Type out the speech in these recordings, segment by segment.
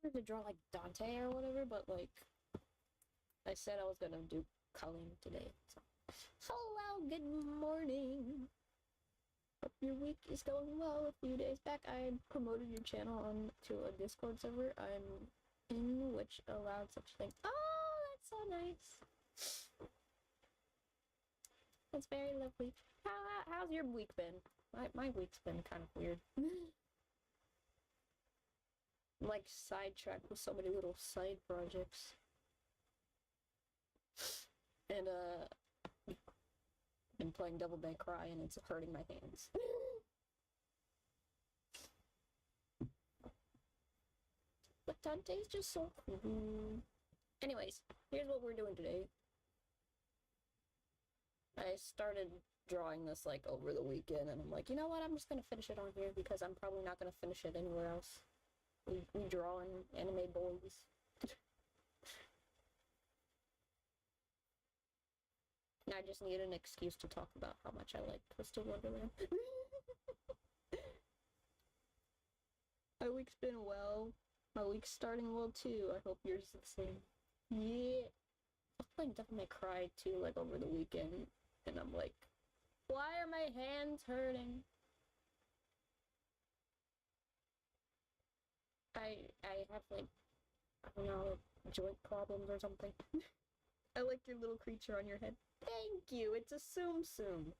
wanted to draw like Dante or whatever, but like I said I was gonna do Kalim today. So. Hello, good morning. Hope your week is going well. A few days back, I promoted your channel on to a Discord server I'm in, which allowed such thing. Oh, that's so nice. That's very lovely. How's your week been? My week's been kind of weird. I'm like sidetracked with so many little side projects. And been playing Devil May Cry and it's hurting my hands. But Dante's just so cool. Anyways, here's what we're doing today. I started drawing this like over the weekend and I'm like, you know what, I'm just gonna finish it on here because I'm probably not gonna finish it anywhere else. We drawing anime boys. And I just need an excuse to talk about how much I like Twisted Wonderland. My week's been well. My week's starting well too. I hope yours is the same. Yeah. I was playing Devil May Cry too, like over the weekend. And I'm like, why are my hands hurting? I have like, I don't know, joint problems or something. I like your little creature on your head. Thank you, it's a Tsum Tsum.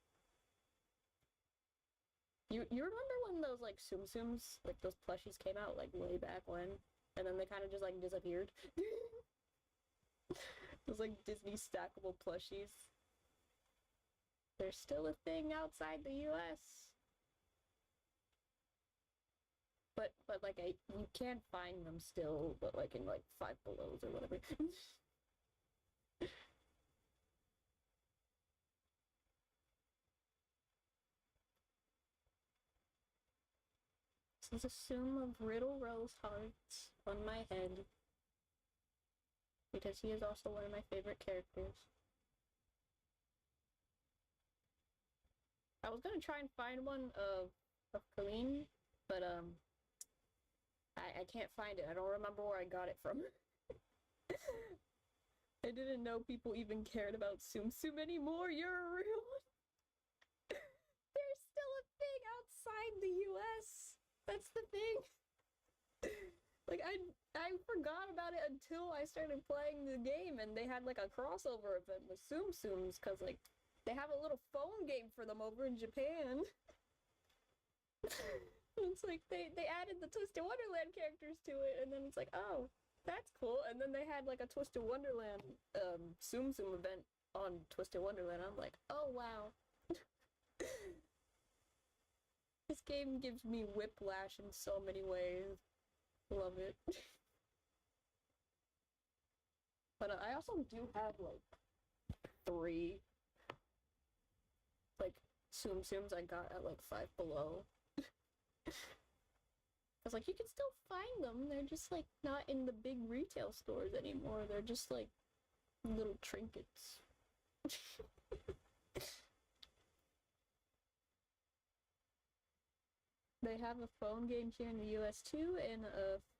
You remember when those like Tsum Tsums, like those plushies came out like way back when? And then they kind of just like disappeared? Those like Disney stackable plushies. They're still a thing outside the US. But like you can find them still, but like in like Five Belows or whatever. This is a Tsum of Riddle Rose Hearts on my head. Because he is also one of my favorite characters. I was gonna try and find one of Kalim, but I can't find it. I don't remember where I got it from. I didn't know people even cared about Tsum Tsum anymore. You're a real one. There's still a thing outside the US. That's the thing. Like, I forgot about it until I started playing the game, and they had, like, a crossover event with Tsum Tsums, because, like, they have a little phone game for them over in Japan. It's like, they added the Twisted Wonderland characters to it, and then it's like, oh, that's cool. And then they had, like, a Twisted Wonderland, Tsum Tsum event on Twisted Wonderland. I'm like, oh, wow. This game gives me whiplash in so many ways. Love it. But I also do have, like, 3, like, Tsum Tsums I got at, like, Five Below. I was like, you can still find them. They're just, like, not in the big retail stores anymore. They're just, like, little trinkets. They have a phone game here in the US too, and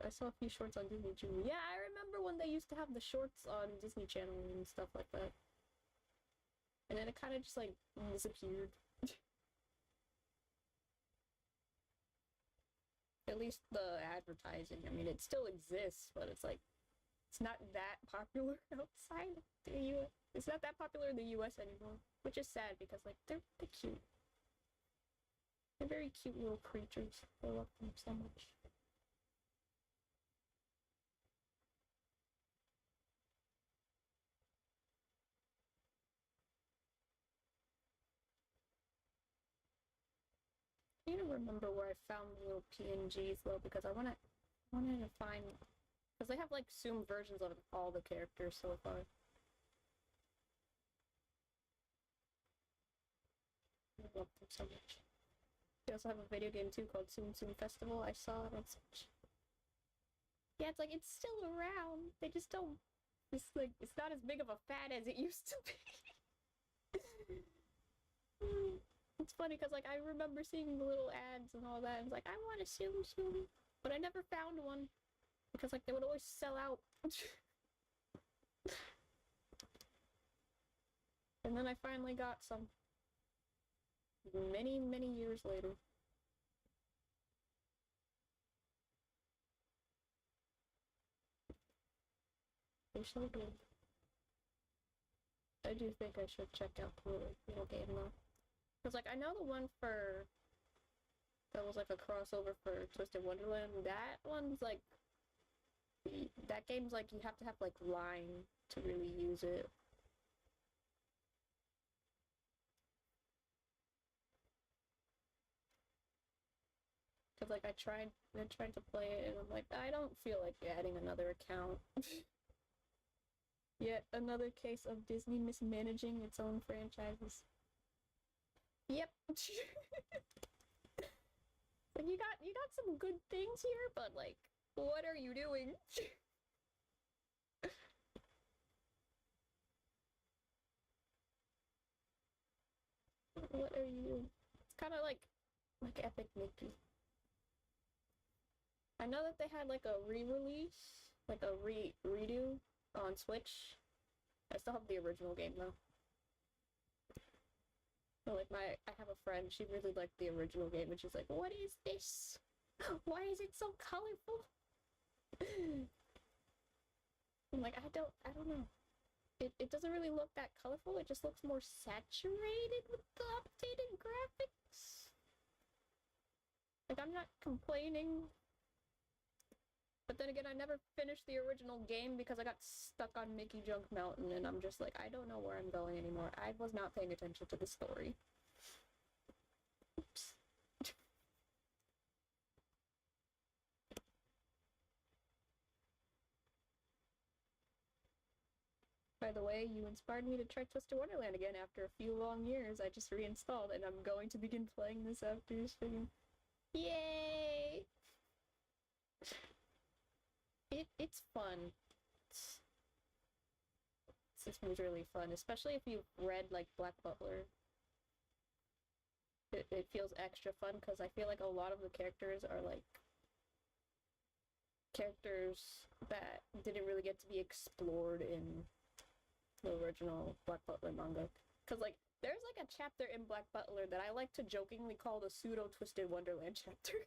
I saw a few shorts on Disney Channel. Yeah, I remember when they used to have the shorts on Disney Channel and stuff like that. And then it kind of just like disappeared. At least the advertising. I mean, it still exists, but it's like, it's not that popular outside the US. It's not that popular in the US anymore, which is sad because like they're cute. They're very cute little creatures. I love them so much. I need to remember where I found the little PNGs though, because I wanted to find, because they have like Tsum versions of all the characters so far. I love them so much. They also have a video game too called Tsum Tsum Festival. I saw it on Switch. Yeah, it's like, it's still around. They just don't, it's like, it's not as big of a fad as it used to be. It's funny because like I remember seeing the little ads and all that, and it's like, I want a Tsum Tsum, but I never found one Because, like, they would always sell out. And then I finally got some. Many, many years later. They're so good. I do think I should check out the little game, though. Because, like, I know the one for... that was, like, a crossover for Twisted Wonderland. That one's, like... that game's, like, you have to have, like, line to really use it. Because, like, I tried to play it, and I'm like, I don't feel like adding another account. Yet another case of Disney mismanaging its own franchises. Yep. Like, you got some good things here, but, like, what are you doing? What are you doing? It's kind of like Epic Mickey. I know that they had, like, a re-release, like a redo on Switch. I still have the original game, though. But, like, I have a friend, she really liked the original game, and she's like, what is this? Why is it so colorful? I'm like, I don't know. It doesn't really look that colorful, it just looks more saturated with the updated graphics. Like, I'm not complaining. But then again, I never finished the original game because I got stuck on Mickey Junk Mountain, and I'm just like, I don't know where I'm going anymore. I was not paying attention to the story. Oops. By the way, you inspired me to try Twisted Wonderland again after a few long years. I just reinstalled, and I'm going to begin playing this after stream. Yay! It's fun. This was really fun, especially if you've read, like, Black Butler. It feels extra fun, because I feel like a lot of the characters are, like, characters that didn't really get to be explored in the original Black Butler manga. Because, like, there's, like, a chapter in Black Butler that I like to jokingly call the pseudo-Twisted Wonderland chapter.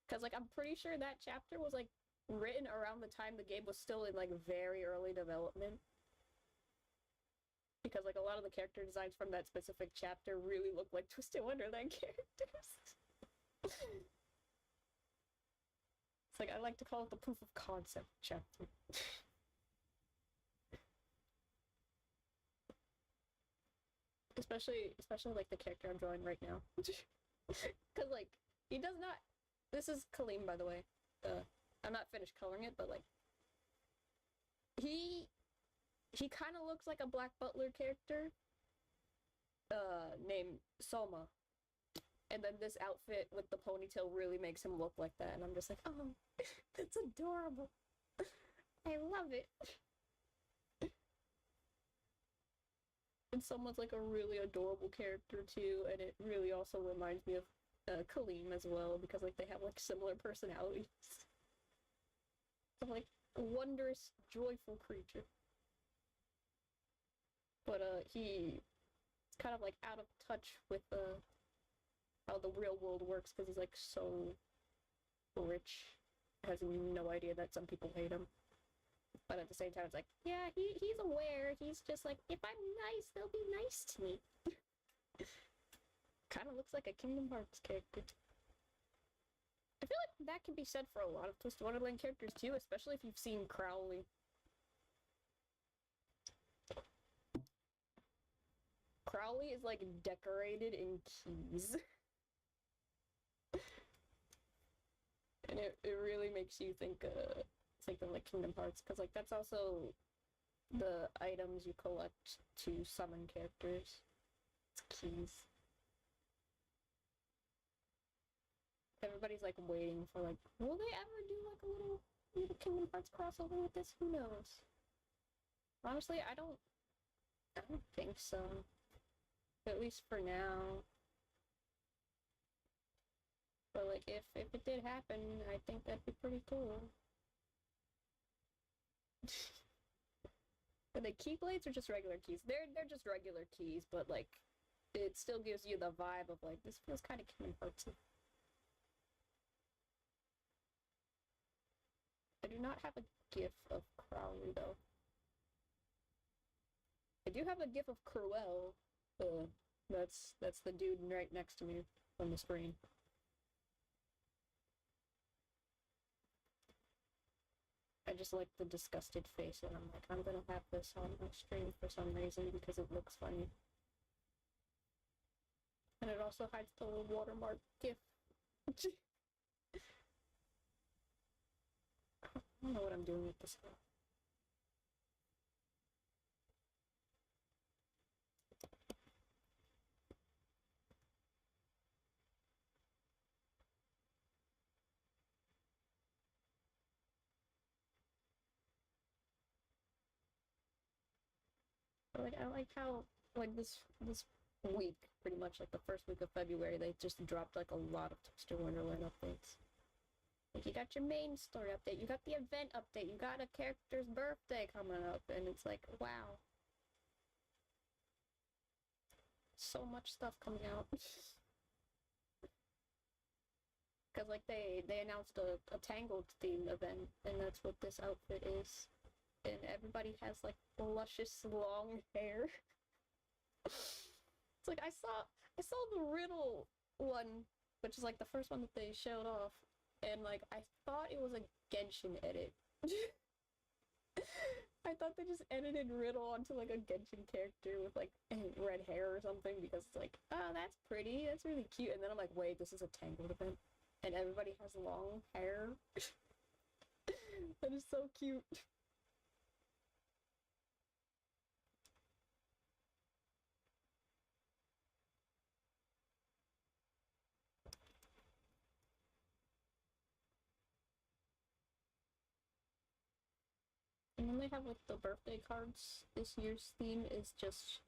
Because, like, I'm pretty sure that chapter was, like, written around the time the game was still in, like, very early development. Because, like, a lot of the character designs from that specific chapter really look like Twisted Wonderland characters. It's like, I like to call it the proof of concept chapter. Especially, like, the character I'm drawing right now. Because, like, he does not... This is Kalim, by the way. I'm not finished coloring it, but, like... He kind of looks like a Black Butler character. Named Soma. And then this outfit with the ponytail really makes him look like that. And I'm just like, oh, that's adorable. I love it. And Soma's, like, a really adorable character, too. And it really also reminds me of Kalim as well, because, like, they have, like, similar personalities. So, like, a wondrous, joyful creature. But, he's kind of, like, out of touch with, how the real world works, because he's, like, so rich. Has no idea that some people hate him. But at the same time, it's like, yeah, he's aware. He's just like, if I'm nice, they'll be nice to me. Kind of looks like a Kingdom Hearts character. I feel like that can be said for a lot of Twisted Wonderland characters, too, especially if you've seen Crowley. Crowley is, like, decorated in keys. And it really makes you think of, like, Kingdom Hearts, because, like, that's also the items you collect to summon characters. It's keys. Everybody's, like, waiting for, like, will they ever do, like, a little Kingdom Hearts crossover with this? Who knows? Honestly, I don't think so. At least for now. But, like, if it did happen, I think that'd be pretty pretty cool. Are they keyblades or just regular keys? They're just regular keys, but like it still gives you the vibe of like this feels kind of Kingdom Heartsy. I do not have a GIF of Crowley though. I do have a GIF of Cruel. That's the dude right next to me on the screen. I just like the disgusted face, and I'm like, I'm gonna have this on my stream for some reason because it looks funny. And it also hides the little watermark GIF. I don't know what I'm doing with this. I like how like this week, pretty much like the first week of February, they just dropped like a lot of Toaster Wonderland updates. Like you got your main story update, you got the event update, you got a character's birthday coming up, and it's like, wow. So much stuff coming out. Because like they announced a Tangled theme event, and that's what this outfit is. And everybody has like luscious long hair. It's like I saw the Riddle one, which is like the first one that they showed off, and like I thought it was a Genshin edit. I thought they just edited Riddle onto like a Genshin character with like red hair or something because it's like, oh, that's pretty, that's really cute. And then I'm like, wait, this is a Tangled event, and everybody has long hair. That is so cute. And then they have like the birthday cards. This year's theme is just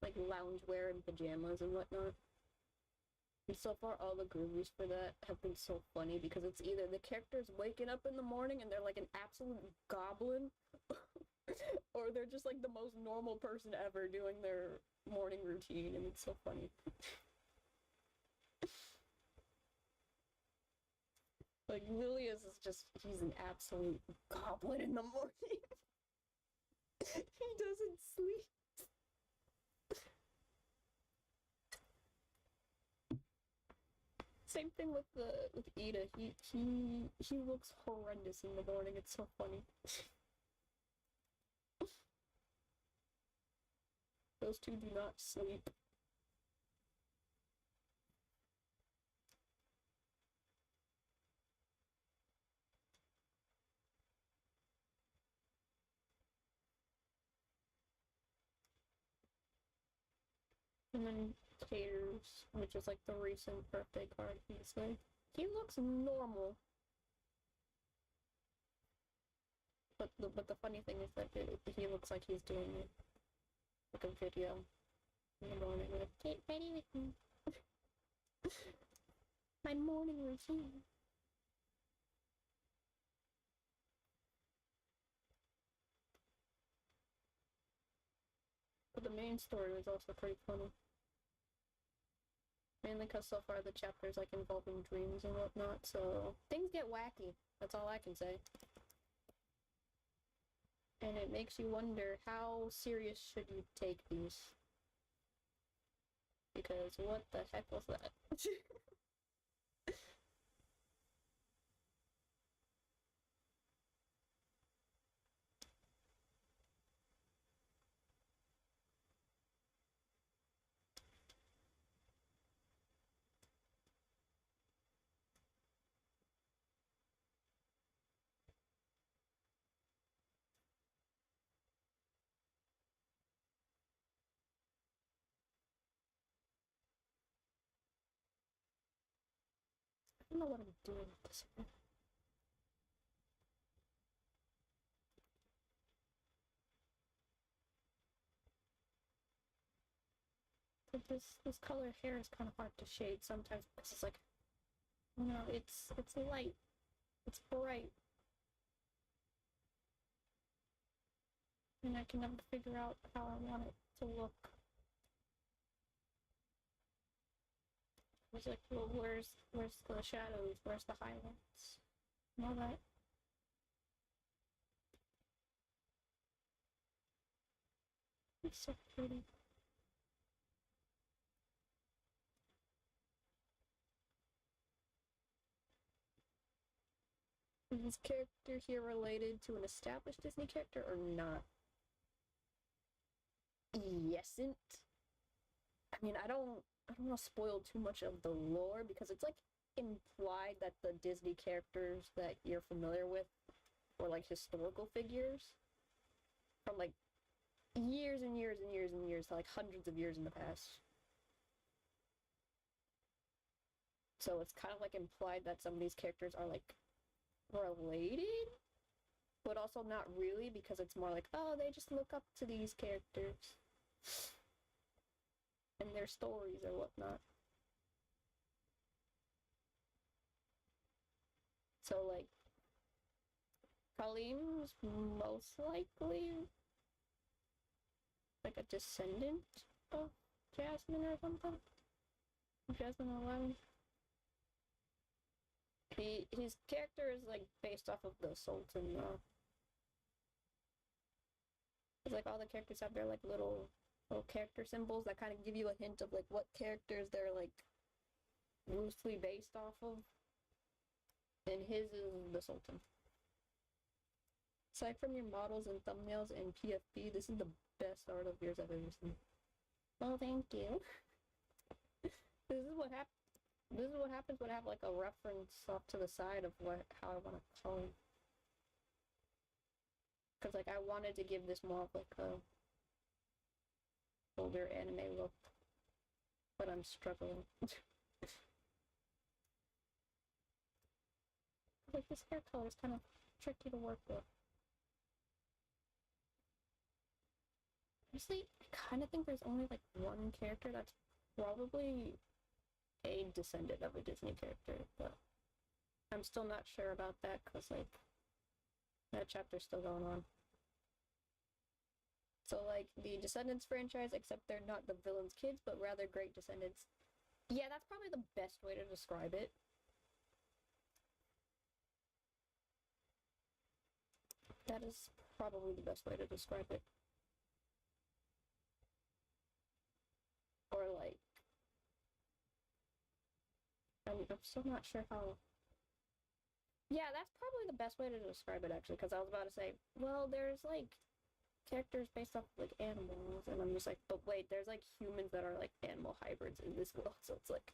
like loungewear and pajamas and whatnot. And so far, all the groovies for that have been so funny because it's either the character's waking up in the morning and they're like an absolute goblin, or they're just like the most normal person ever doing their morning routine, and it's so funny. Like, Lilius is just, he's an absolute goblin in the morning. He doesn't sleep. Same thing with Ida. He looks horrendous in the morning. It's so funny. Those two do not sleep. And then Taters, which is like the recent birthday card he's like. He looks normal. But the funny thing is that he looks like he's doing like a video in the morning like, get ready with me. My morning routine. But the main story was also pretty funny. Mainly because so far the chapters like involving dreams and whatnot, so things get wacky. That's all I can say. And it makes you wonder, how serious should you take these? Because what the heck was that? I don't know what I'm doing with this one. But this color hair is kind of hard to shade sometimes because it's like, you know, it's light. It's bright. And I can never figure out how I want it to look. It's like, well, where's the shadows? Where's the highlights? And all that. It's so pretty. Is this character here related to an established Disney character or not? Yesn't. I mean, I don't want to spoil too much of the lore because it's like implied that the Disney characters that you're familiar with were like historical figures from like years and years and years and years, like hundreds of years in the past. So it's kind of like implied that some of these characters are like related, but also not really because it's more like, oh, they just look up to these characters and their stories or whatnot. So like Kalim's most likely like a descendant of Jasmine or something. Jasmine 11. His character is like based off of the Sultan though. It's like all the characters have their like little character symbols that kind of give you a hint of like what characters they're like loosely based off of. And his is the Sultan. Aside from your models and thumbnails and PFP, this is the best art of yours I've ever seen. Well, thank you. This is what happens when I have like a reference off to the side of how I want to color. Because like I wanted to give this more of like a older anime look, but I'm struggling. Like this hair color is kind of tricky to work with. Honestly, I kind of think there's only like one character that's probably a descendant of a Disney character, but I'm still not sure about that because like that chapter's still going on. So like the Descendants franchise, except they're not the villain's kids, but rather great descendants. Yeah, that's probably the best way to describe it. That is probably the best way to describe it. Or like, I'm still not sure how. Yeah, that's probably the best way to describe it actually, because I was about to say, well, there's like characters based off like animals, and I'm just like, but wait, there's like humans that are like animal hybrids in this world, so it's like,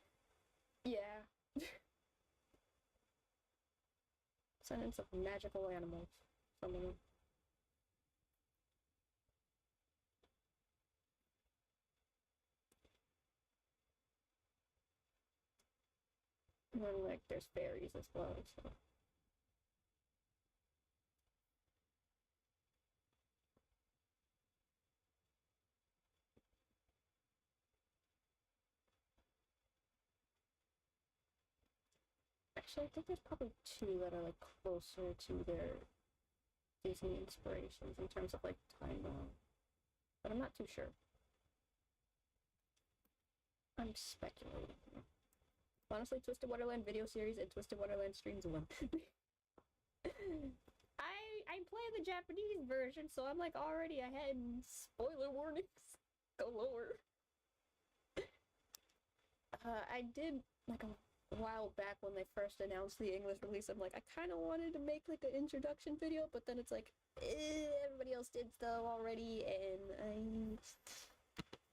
yeah. Descendants of magical animals, some of them. And then like there's fairies as well, so. Actually, I think there's probably two that are like closer to their Disney inspirations in terms of like timeline, but I'm not too sure. I'm speculating. Honestly, Twisted Wonderland video series and Twisted Wonderland streams one. I play the Japanese version, so I'm like already ahead. Spoiler warnings galore. I did like a while back when they first announced the English release. I'm like, I kind of wanted to make like an introduction video, but then it's like everybody else did stuff already, and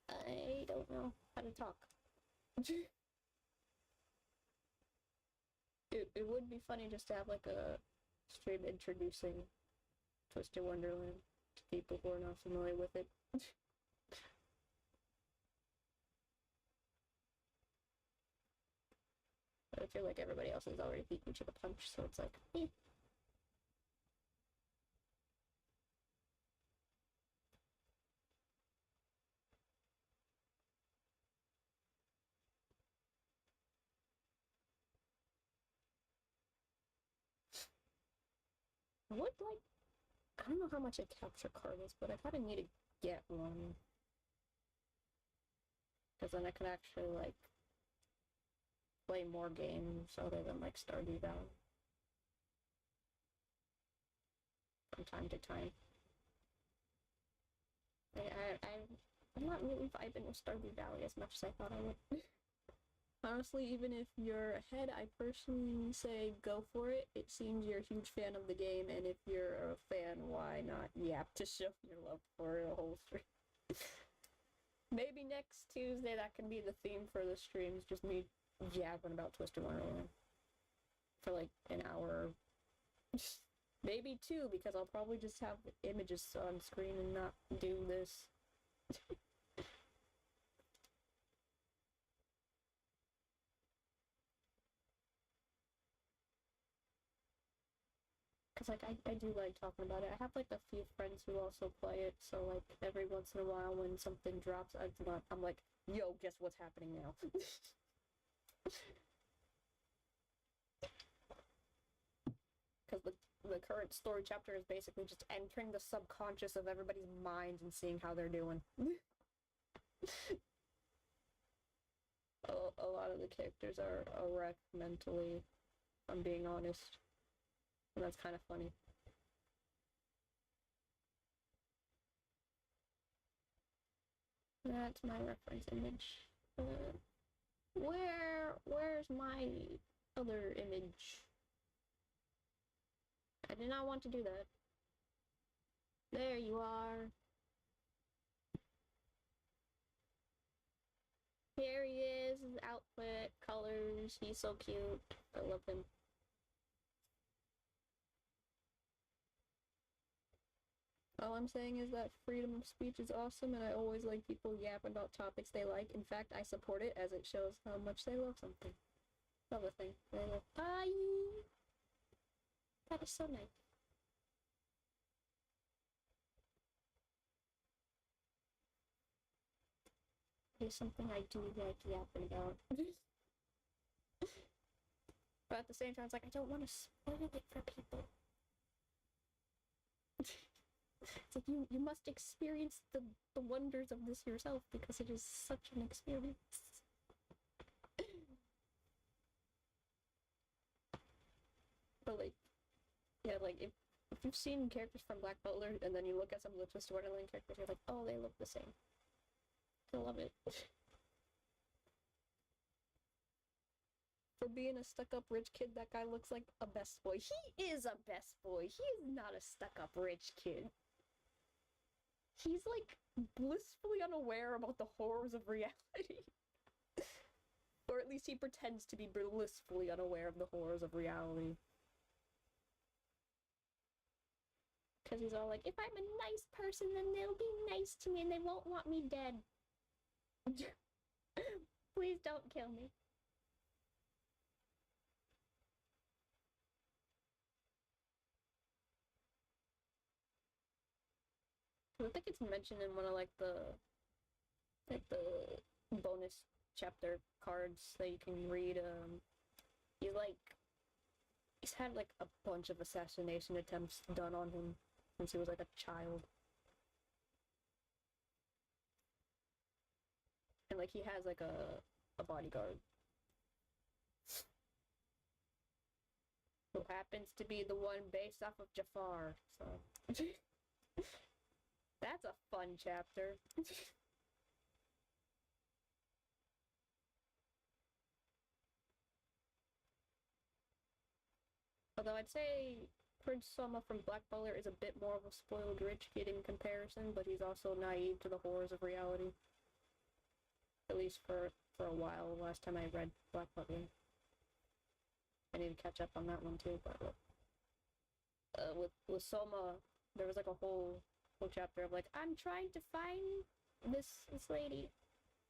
I don't know how to talk. It would be funny just to have like a stream introducing Twisted Wonderland to people who are not familiar with it. But I feel like everybody else has already beat me to the punch, so it's like, eh. I would like, I don't know how much a capture card is, but I kind of need to get one. Because then I could actually, like, play more games other than, like, Stardew Valley. From time to time. I'm not really vibing with Stardew Valley as much as I thought I would. Honestly, even if you're ahead, I personally say go for it. It seems you're a huge fan of the game, and if you're a fan, why not yap to show your love for a whole stream? Maybe next Tuesday that can be the theme for the streams, just me yapping about Twisted Wonderland for like an hour. Maybe two, because I'll probably just have images on screen and not do this. Because, like, I do like talking about it. I have, like, a few friends who also play it, so, like, every once in a while when something drops, I'm like, yo, guess what's happening now? Because the current story chapter is basically just entering the subconscious of everybody's minds and seeing how they're doing. A lot of the characters are a wreck mentally, if I'm being honest. And that's kind of funny. That's my reference image. Where's my other image? I did not want to do that. There you are. Here he is, his outfit, colors, he's so cute. I love him. All I'm saying is that freedom of speech is awesome, and I always like people yapping about topics they like. In fact, I support it as it shows how much they love something. Love a thing. They love. Bye! That is so nice. It's something I do like yapping about. But at the same time, it's like, I don't want to spoil it for people. It's like, you must experience the wonders of this yourself, because it is such an experience. But, like, yeah, like, if you've seen characters from Black Butler, and then you look at some of the Twisted Wonderland characters, you're like, oh, they look the same. I love it. For being a stuck-up rich kid, that guy looks like a best boy. He is a best boy. He is not a stuck-up rich kid. He's, like, blissfully unaware about the horrors of reality. Or at least he pretends to be blissfully unaware of the horrors of reality. Because he's all like, if I'm a nice person, then they'll be nice to me and they won't want me dead. Please don't kill me. I think it's mentioned in one of, like, the bonus chapter cards that you can read. He's had, like, a bunch of assassination attempts done on him since he was, like, a child. And, like, he has, like, a bodyguard who happens to be the one based off of Jafar, so... That's a fun chapter. Although I'd say Prince Soma from Black Butler is a bit more of a spoiled rich kid in comparison, but he's also naive to the horrors of reality. At least for a while, last time I read Black Butler. I need to catch up on that one too, but with Soma, there was like a whole chapter of like, I'm trying to find this lady.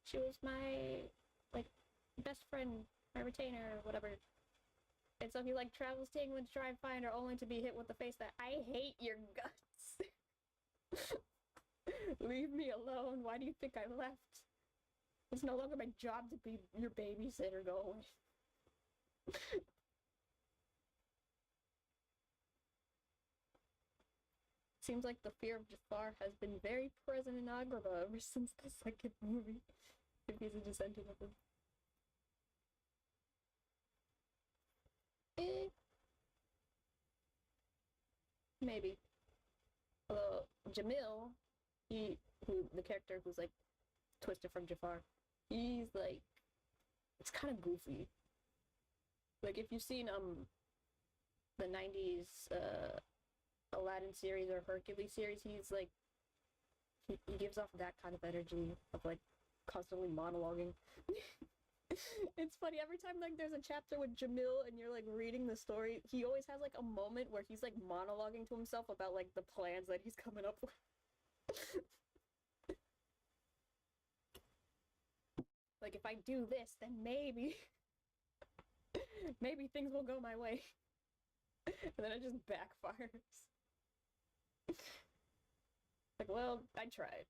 She was my, like, best friend, my retainer, or whatever. And so he, like, travels to England to try and find her, only to be hit with the face that, I hate your guts. Leave me alone. Why do you think I left? It's no longer my job to be your babysitter. Go away. seems like the fear of Jafar has been very present in Agrabah ever since the second movie. If he's a descendant of him. Maybe. Jamil, the character who's like twisted from Jafar, he's like, it's kind of goofy. Like if you've seen the 90s Aladdin series or Hercules series, he's like he gives off that kind of energy of like constantly monologuing. It's funny, every time like there's a chapter with Jamil and you're like reading the story, he always has like a moment where he's like monologuing to himself about like the plans that he's coming up with. Like if I do this, then maybe maybe things will go my way. And then it just backfires. Like, well, I tried.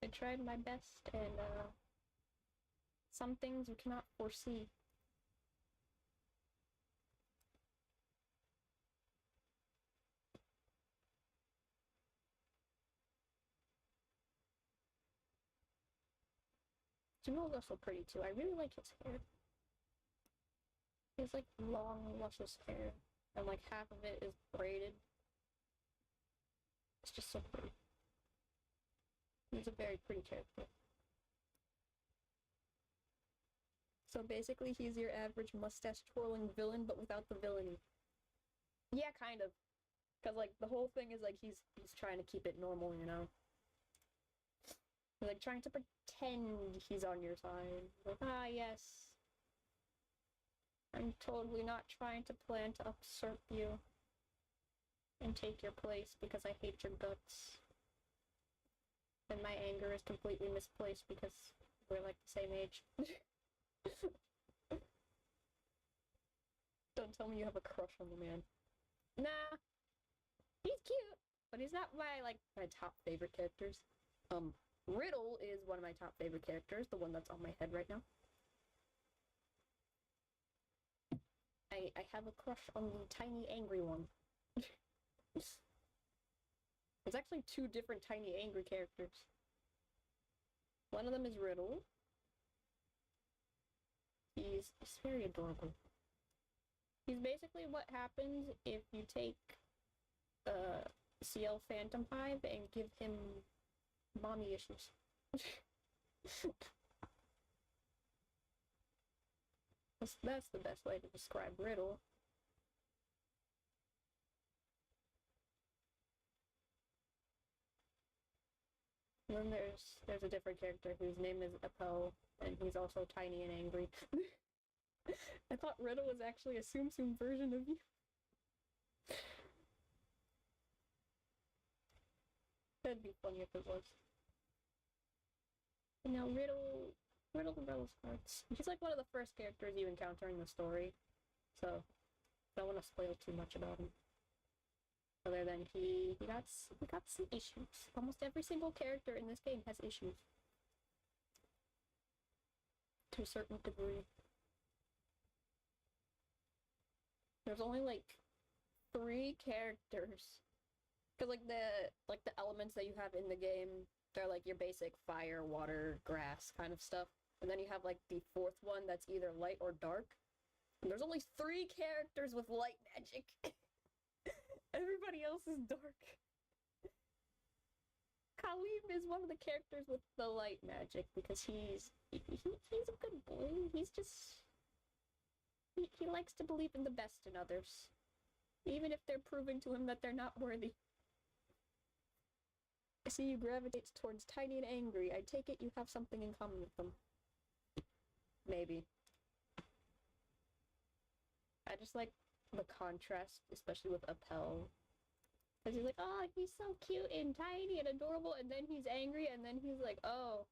I tried my best, and some things you cannot foresee. Jamil's also pretty too. I really like his hair. He has like long, luscious hair, and like half of it is braided. It's just so pretty. He's a very pretty character. So basically, he's your average mustache-twirling villain, but without the villainy. Yeah, kind of. Because, like, the whole thing is, like, he's trying to keep it normal, you know? He's, like, trying to pretend he's on your side. Like, ah, yes. I'm totally not trying to plan to usurp you and take your place because I hate your guts. And my anger is completely misplaced because we're, like, the same age. Don't tell me you have a crush on the man. Nah. He's cute, but he's not my top favorite characters. Riddle is one of my top favorite characters, the one that's on my head right now. I have a crush on the tiny angry one. There's actually two different tiny angry characters. One of them is Riddle. He's very adorable. He's basically what happens if you take CL Phantom Hive and give him mommy issues. That's the best way to describe Riddle. And then there's a different character whose name is Appel, and he's also tiny and angry. I thought Riddle was actually a Tsum Tsum version of you. That'd be funny if it was. And now Riddle's hearts. He's like one of the first characters you encounter in the story, so don't want to spoil too much about him. Other than he got some issues. Almost every single character in this game has issues. To a certain degree. There's only like 3 characters. Cause like the elements that you have in the game, they're like your basic fire, water, grass kind of stuff. And then you have like the 4th one that's either light or dark. And there's only 3 characters with light magic. Everybody else is dark. Kalim is one of the characters with the light magic because he's a good boy. He's just he likes to believe in the best in others, even if they're proving to him that they're not worthy. I see you gravitate towards tiny and angry. I take it you have something in common with them. Maybe. I just like the contrast, especially with Appel. Because he's like, oh, he's so cute and tiny and adorable, and then he's angry, and then he's like, oh.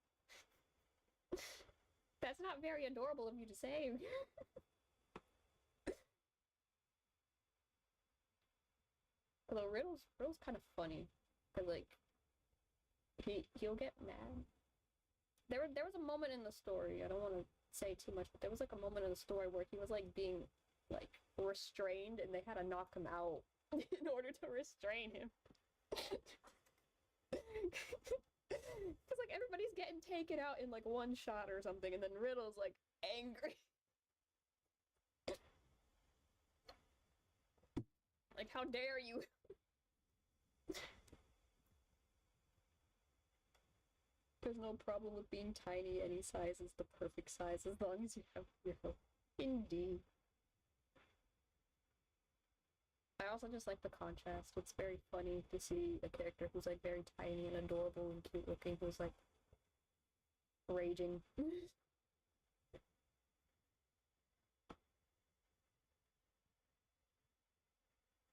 That's not very adorable of you to say. Although Riddle's kind of funny. Because, like, he'll get mad. There was a moment in the story, I don't want to say too much, but there was like a moment in the story where he was like being like restrained and they had to knock him out in order to restrain him. Because like everybody's getting taken out in like one shot or something, and then Riddle's like angry. Like, how dare you? There's no problem with being tiny. Any size is the perfect size as long as you have your hope. Indeed. I also just like the contrast. It's very funny to see a character who's like very tiny and adorable and cute looking who's like raging.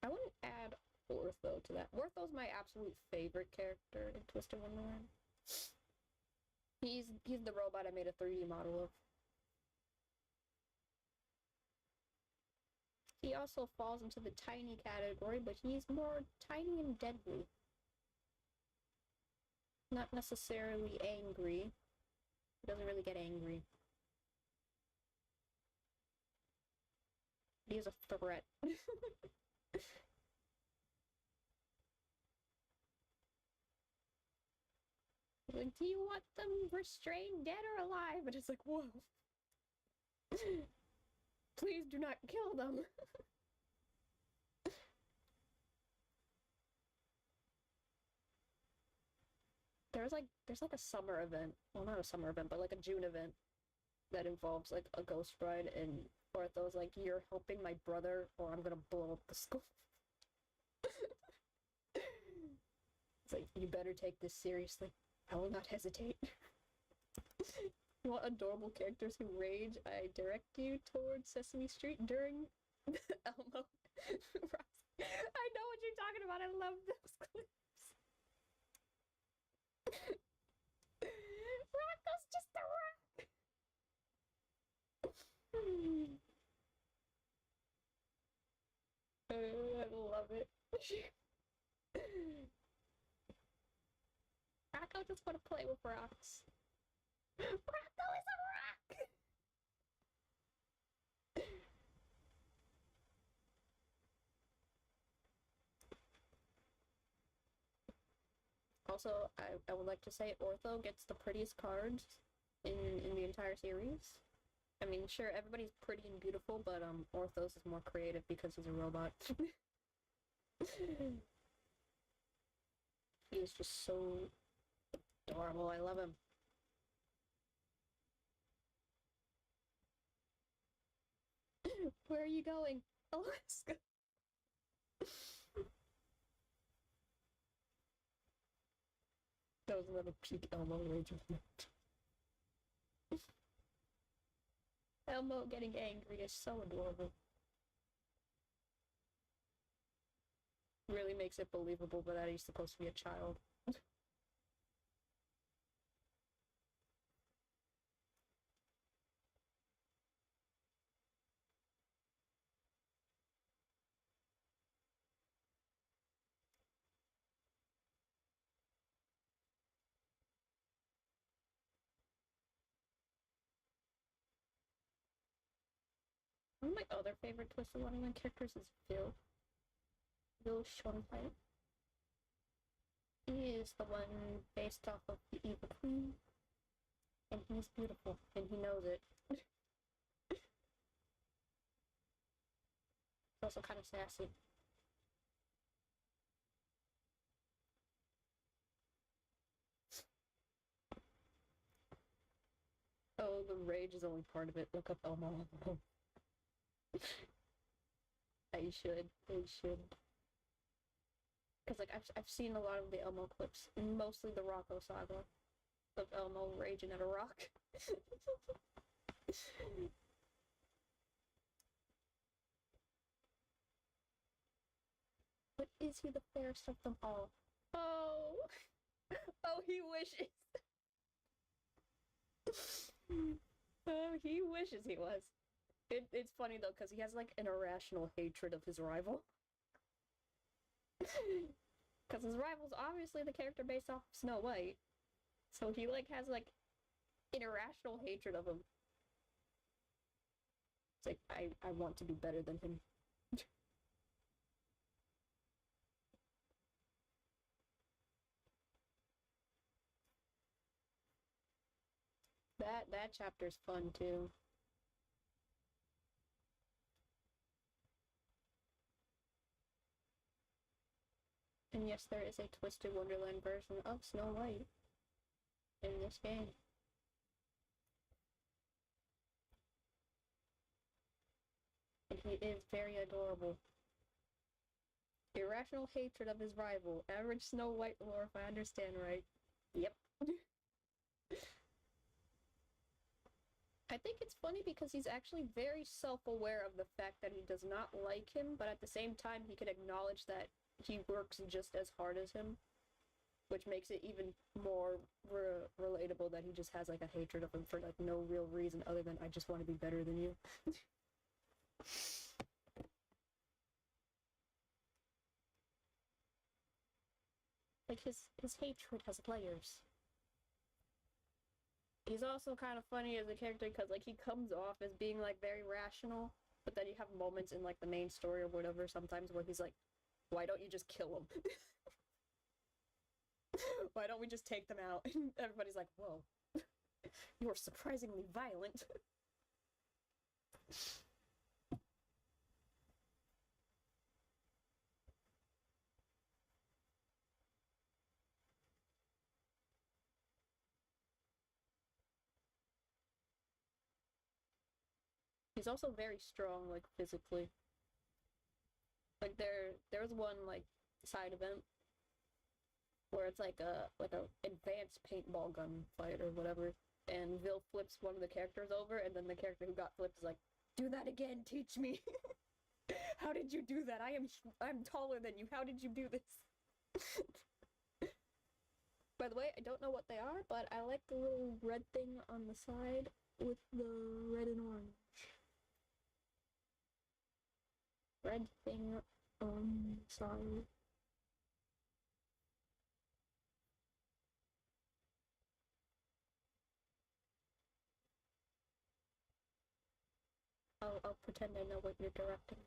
I wouldn't add Ortho to that. Ortho's my absolute favorite character in Twisted Wonderland. He's the robot I made a 3D model of. He also falls into the tiny category, but he's more tiny and deadly. Not necessarily angry. He doesn't really get angry. He is a threat. Like, do you want them restrained, dead or alive? And it's like, whoa. Please do not kill them. There's like a summer event. Well, not a summer event, but like a June event that involves like a ghost bride, and Ortho's like, you're helping my brother or I'm gonna blow up the school. It's like, you better take this seriously. I will not hesitate. You want adorable characters who rage? I direct you towards Sesame Street during Elmo. I know what you're talking about. I love those clips. Rocco's just a rock. I love it. Rocco just want to play with rocks. Rocco is a rock! Also, I would like to say Ortho gets the prettiest cards in the entire series. I mean, sure, everybody's pretty and beautiful, but Orthos is more creative because he's a robot. He is just so adorable. I love him. Where are you going? Alaska. That was another peak Elmo rage moment. Elmo getting angry is so adorable. Really makes it believable that he's supposed to be a child. One of my other favorite Twisted Wonderland characters is Bill. Bill Schoenfeld. He is the one based off of the Evil Queen. And he's beautiful, and he knows it. He's also kind of sassy. Oh, the rage is only part of it. Look up Elmo. I should. Because, like, I've seen a lot of the Elmo clips, mostly the Rocco saga of Elmo raging at a rock. But is he the fairest of them all? Oh! Oh, he wishes! Oh, he wishes he was. It's funny, though, because he has, like, an irrational hatred of his rival. Because his rival's obviously the character based off of Snow White. So he, like, has, like, an irrational hatred of him. It's like, I want to be better than him. That chapter's fun too. And yes, there is a Twisted Wonderland version of Snow White in this game. And he is very adorable. Irrational hatred of his rival. Average Snow White lore, if I understand right. Yep. I think it's funny because he's actually very self-aware of the fact that he does not like him, but at the same time he can acknowledge that he works just as hard as him, which makes it even more relatable that he just has like a hatred of him for like no real reason other than I just want to be better than you. Like his hatred has layers. He's also kind of funny as a character because like he comes off as being like very rational, but then you have moments in like the main story or whatever sometimes where he's like, why don't you just kill him? Why don't we just take them out? And everybody's like, whoa, you're surprisingly violent. He's also very strong, like physically. Like there was one like side event where it's like a advanced paintball gun fight or whatever, and Vil flips one of the characters over, and then the character who got flipped is like, "Do that again, teach me." How did you do that? I'm taller than you. How did you do this? By the way, I don't know what they are, but I like the little red thing on the side with the red and orange. Red thing on the side. I'll pretend I know what you're directing.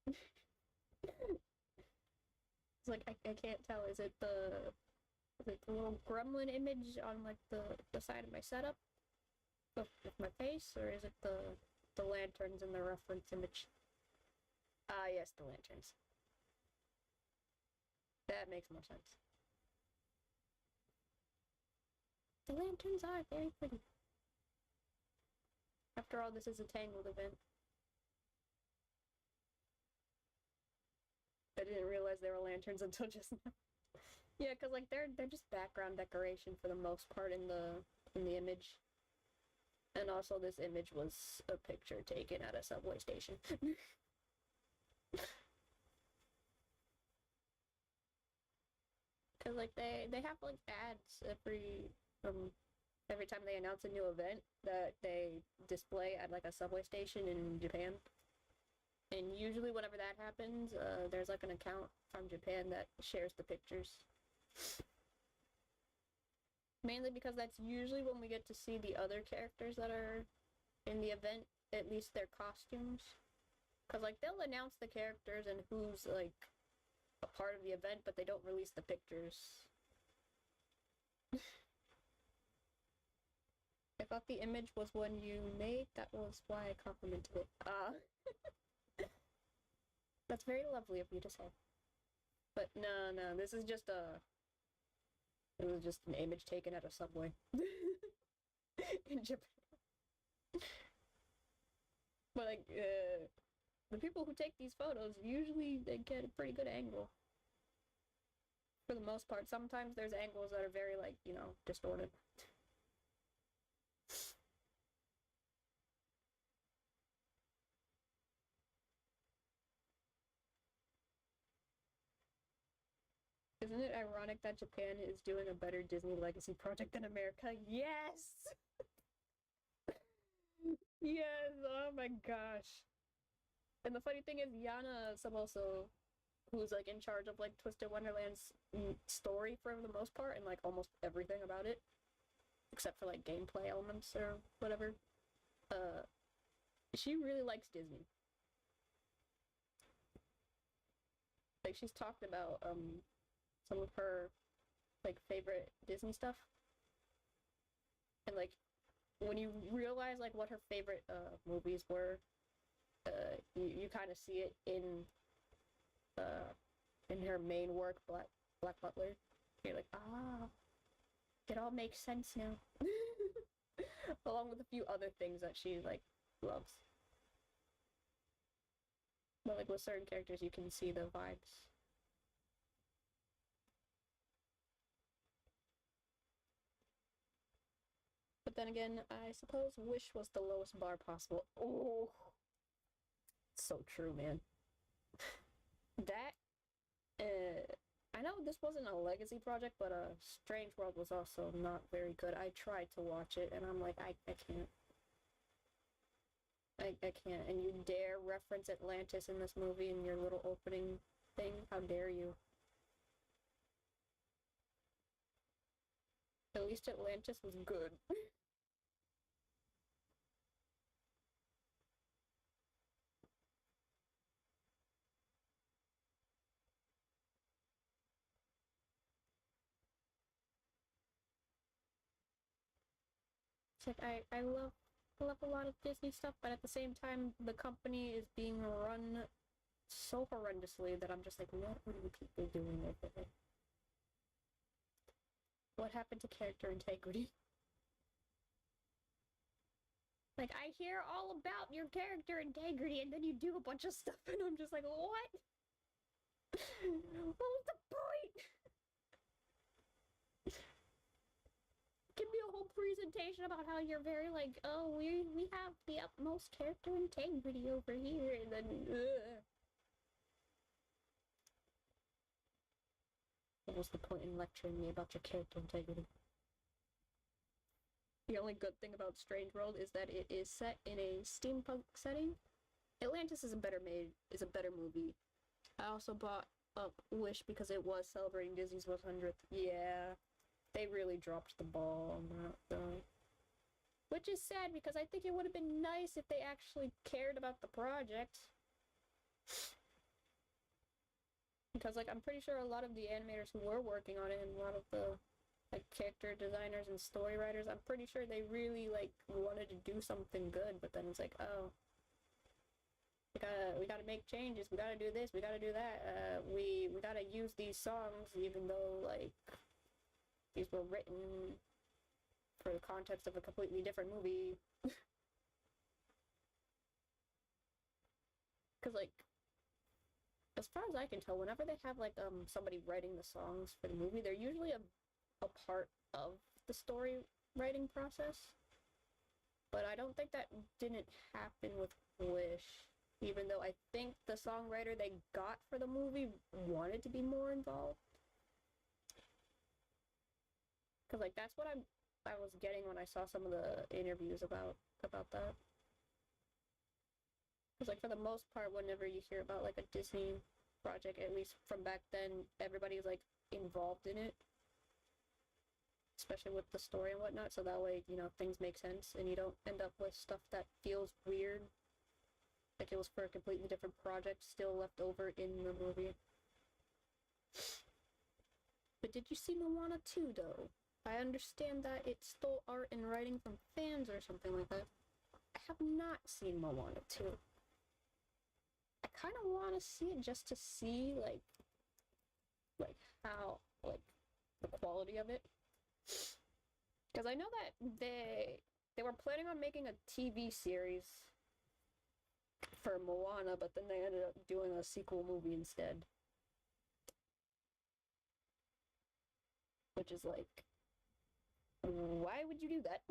It's like I can't tell. Is it the little gremlin image on like the side of my setup with my face, or is it the lanterns in the reference image? Ah, yes, the lanterns. That makes more sense. The lanterns are very pretty. After all, this is a Tangled event. I didn't realize they were lanterns until just now. Yeah, cause like they're just background decoration for the most part in the image. And also this image was a picture taken at a subway station. Cause like they have like ads every time they announce a new event that they display at like a subway station in Japan. And usually whenever that happens, there's like an account from Japan that shares the pictures. Mainly because that's usually when we get to see the other characters that are in the event, at least their costumes. Because like they'll announce the characters and who's like a part of the event, but they don't release the pictures. I thought the image was one you made, that was why I complimented it. That's very lovely of you to say. But no, this is just it was just an image taken at a subway. In Japan. But like, the people who take these photos, usually they get a pretty good angle. For the most part. Sometimes there's angles that are very like, you know, distorted. Isn't it ironic that Japan is doing a better Disney legacy project than America? Yes! Yes, oh my gosh. And the funny thing is, Yana Samoso, who's like in charge of like Twisted Wonderland's story for the most part and like almost everything about it, except for like gameplay elements or whatever. She really likes Disney. Like she's talked about some of her like favorite Disney stuff. And like when you realize like what her favorite movies were, you kind of see it in her main work, Black Butler. You're like, ah, it all makes sense now. Along with a few other things that she like loves. But like with certain characters you can see the vibes. But then again, I suppose Wish was the lowest bar possible. Oh, so true, man. That, I know this wasn't a legacy project, but Strange World was also not very good. I tried to watch it, and I'm like, I can't. I can't. And you dare reference Atlantis in this movie in your little opening thing? How dare you? At least Atlantis was good. It's like I love a lot of Disney stuff, but at the same time the company is being run so horrendously that I'm just like, what are you people doing over there? What happened to character integrity? Like, I hear all about your character integrity, and then you do a bunch of stuff, and I'm just like, what? What was the point? Give me a whole presentation about how you're very like, oh, we have the utmost character integrity over here, and then, What was the point in lecturing me about your character integrity? The only good thing about Strange World is that it is set in a steampunk setting. Atlantis is a better movie. I also bought up Wish because it was celebrating Disney's 100th. Yeah, they really dropped the ball on that, though. Which is sad because I think it would have been nice if they actually cared about the project. Because, like, I'm pretty sure a lot of the animators who were working on it and a lot of the, like, character designers and story writers, I'm pretty sure they really, like, wanted to do something good, but then it's like, oh, we gotta make changes, we gotta do this, we gotta do that, we gotta use these songs even though, like, these were written for the context of a completely different movie. Because, like, as far as I can tell, whenever they have, like, somebody writing the songs for the movie, they're usually a part of the story writing process. But I don't think that didn't happen with Wish, even though I think the songwriter they got for the movie wanted to be more involved. Because, like, that's what I was getting when I saw some of the interviews about that. Because, like, for the most part, whenever you hear about, like, a Disney project, at least from back then, everybody's, like, involved in it. Especially with the story and whatnot, so that way, you know, things make sense, and you don't end up with stuff that feels weird. Like it was for a completely different project, still left over in the movie. But did you see Moana 2, though? I understand that it stole art and writing from fans or something like that. I have not seen Moana 2. I kind of want to see it just to see, like how, like, the quality of it. Because I know that they were planning on making a TV series for Moana, but then they ended up doing a sequel movie instead. Which is like, why would you do that?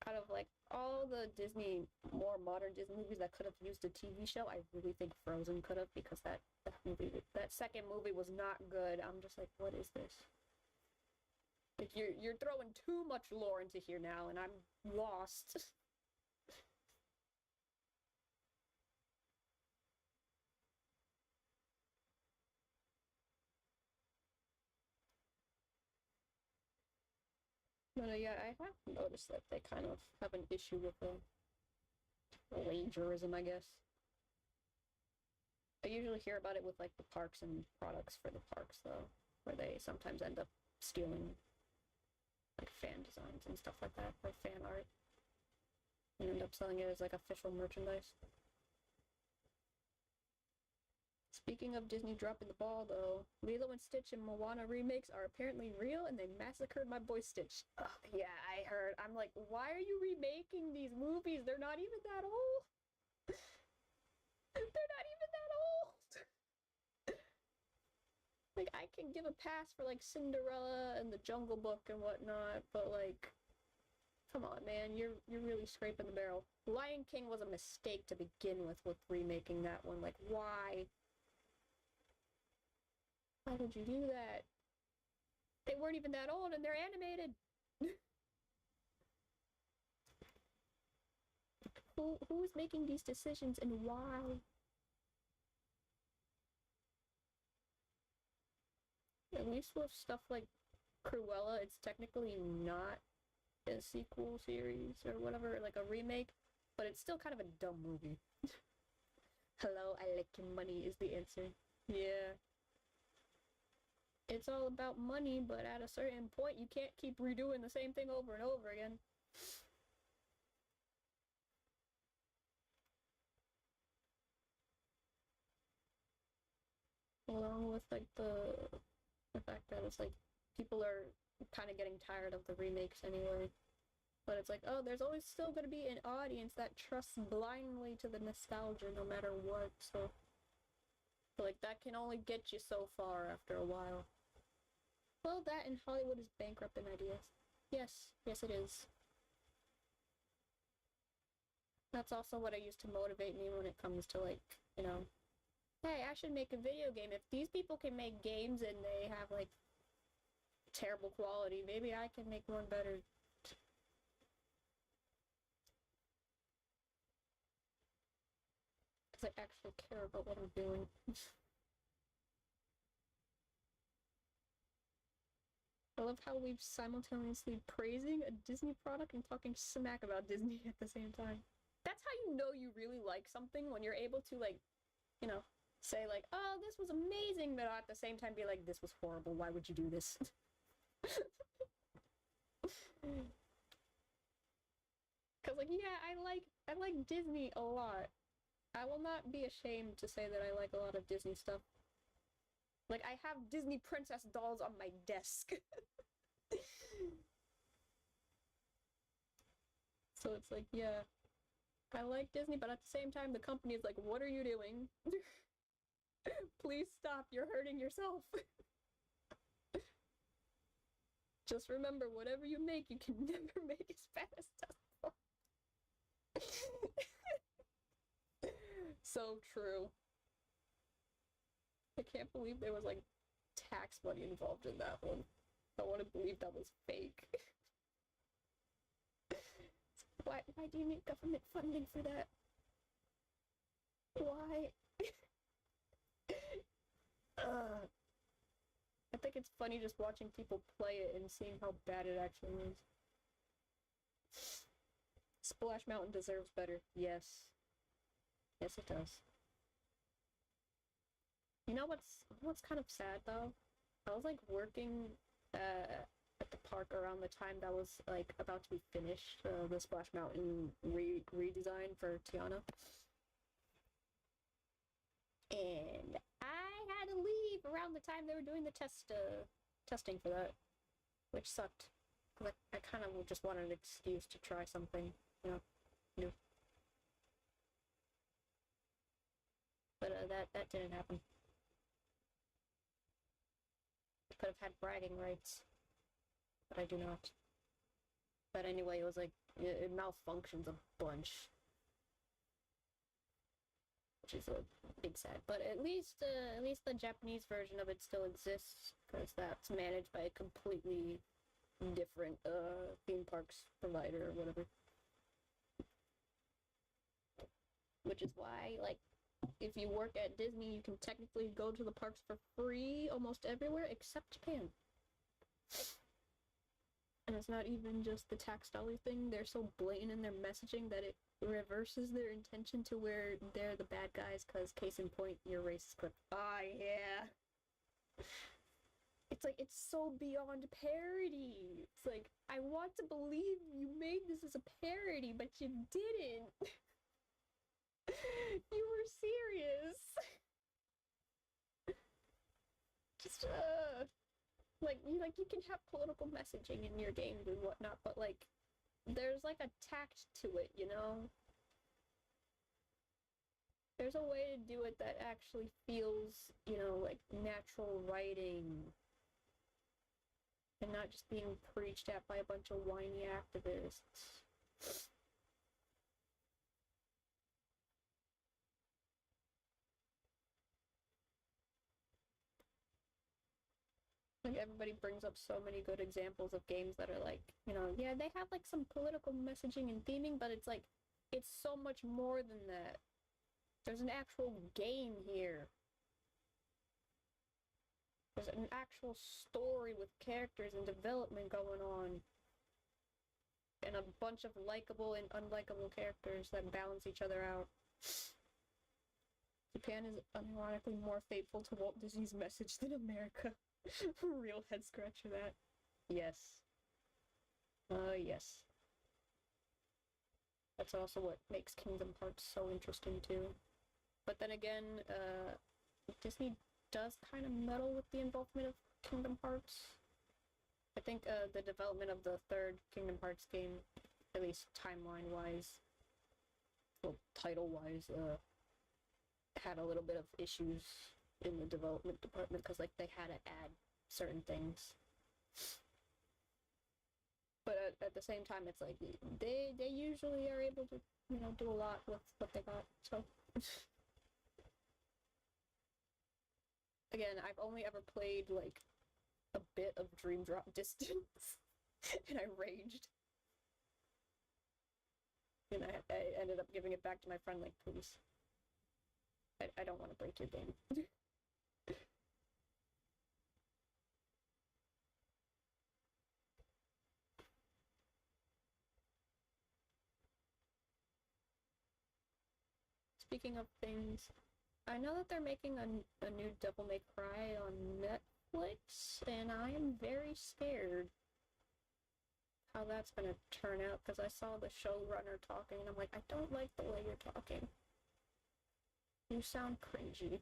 Out of, like, all the Disney, more modern Disney movies that could have used a TV show, I really think Frozen could have, because that second movie was not good. I'm just like, what is this? Like, you're throwing too much lore into here now, and I'm lost. No, yeah, I have noticed that they kind of have an issue with the plagiarism, I guess. I usually hear about it with like the parks and products for the parks, though, where they sometimes end up stealing like fan designs and stuff like that, or fan art, and end up selling it as like official merchandise. Speaking of Disney dropping the ball, though, Lilo and Stitch and Moana remakes are apparently real, and they massacred my boy Stitch. Ugh, yeah, I heard. I'm like, why are you remaking these movies? They're not even that old. They're not even that old. Like, I can give a pass for like Cinderella and the Jungle Book and whatnot, but like, come on, man, you're really scraping the barrel. Lion King was a mistake to begin with remaking that one. Like, why? Why did you do that? They weren't even that old and they're animated. Who's making these decisions and why? At least with stuff like Cruella, it's technically not a sequel series or whatever, like a remake, but it's still kind of a dumb movie. Hello, I like your money is the answer. Yeah. It's all about money, but at a certain point, you can't keep redoing the same thing over and over again. Along with like the fact that it's like people are kind of getting tired of the remakes anyway. But it's like, oh, there's always still going to be an audience that trusts blindly to the nostalgia no matter what. So like that can only get you so far after a while. Well, that and Hollywood is bankrupt in ideas. Yes, yes it is. That's also what I used to motivate me when it comes to like, you know, hey, I should make a video game. If these people can make games and they have like terrible quality, maybe I can make one better. Because I actually care about what I'm doing. I love how we've simultaneously praising a Disney product and talking smack about Disney at the same time. That's how you know you really like something, when you're able to like, you know, say like, oh, this was amazing, but at the same time be like, this was horrible, why would you do this? Cause like, yeah, I like Disney a lot. I will not be ashamed to say that I like a lot of Disney stuff. Like, I have Disney princess dolls on my desk. So it's like, yeah, I like Disney, but at the same time, the company is like, what are you doing? Please stop, you're hurting yourself. Just remember, whatever you make, you can never make as bad as Tesla. So true. I can't believe there was like tax money involved in that one. I want to believe that was fake. Why do you need government funding for that? Why? I think it's funny just watching people play it and seeing how bad it actually is. Splash Mountain deserves better. Yes. Yes, it does. You know what's kind of sad though? I was like working at the park around the time that was like about to be finished, the Splash Mountain redesign for Tiana. And I had to leave around the time they were doing the testing for that, which sucked. Like, I kind of just wanted an excuse to try something, you know, new. But that didn't happen. I could have had bragging rights, but I do not. But anyway, it was like, it malfunctions a bunch. Which is a big sad. But at least the Japanese version of it still exists, because that's managed by a completely different theme parks provider or whatever. Which is why, like, if you work at Disney, you can technically go to the parks for free almost everywhere except Japan. And it's not even just the tax dollar thing. They're so blatant in their messaging that it reverses their intention to where they're the bad guys, because case in point, your racist clip. Ah, yeah. It's like, it's so beyond parody. It's like, I want to believe you made this as a parody, but you didn't. You were serious. Just, you can have political messaging in your games and whatnot, but, like, there's, like, a tact to it, you know? There's a way to do it that actually feels, you know, like, natural writing. And not just being preached at by a bunch of whiny activists. Like, everybody brings up so many good examples of games that are like, you know, yeah, they have like some political messaging and theming, but it's like, it's so much more than that. There's an actual game here. There's an actual story with characters and development going on. And a bunch of likable and unlikable characters that balance each other out. Japan is unironically more faithful to Walt Disney's message than America. Real head scratcher that. Yes. Yes. That's also what makes Kingdom Hearts so interesting too. But then again, Disney does kind of meddle with the involvement of Kingdom Hearts. I think the development of the third Kingdom Hearts game, at least timeline-wise, well, title-wise, had a little bit of issues in the development department because, like, they had to add certain things. But at the same time, it's like, they usually are able to, you know, do a lot with what they got, so... Again, I've only ever played, like, a bit of Dream Drop Distance, and I raged. And I ended up giving it back to my friend, like, please. I don't want to break your game. Speaking of things, I know that they're making a new Devil May Cry on Netflix, and I am very scared how that's gonna turn out, because I saw the showrunner talking, and I'm like, I don't like the way you're talking. You sound cringy.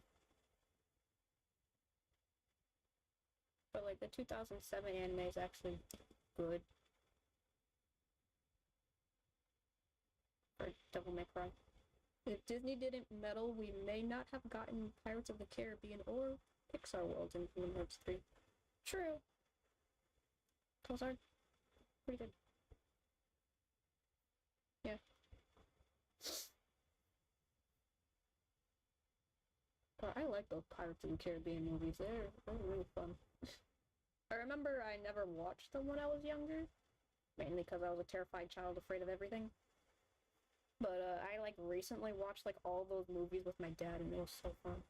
But, like, the 2007 anime is actually good. For Devil May Cry. If Disney didn't meddle, we may not have gotten Pirates of the Caribbean or Pixar World in Kingdom Hearts 3. True. Those are pretty good. Yeah. But I like those Pirates of the Caribbean movies. They're really fun. I remember I never watched them when I was younger, mainly because I was a terrified child afraid of everything. But I, like, recently watched, like, all those movies with my dad, and it was so fun.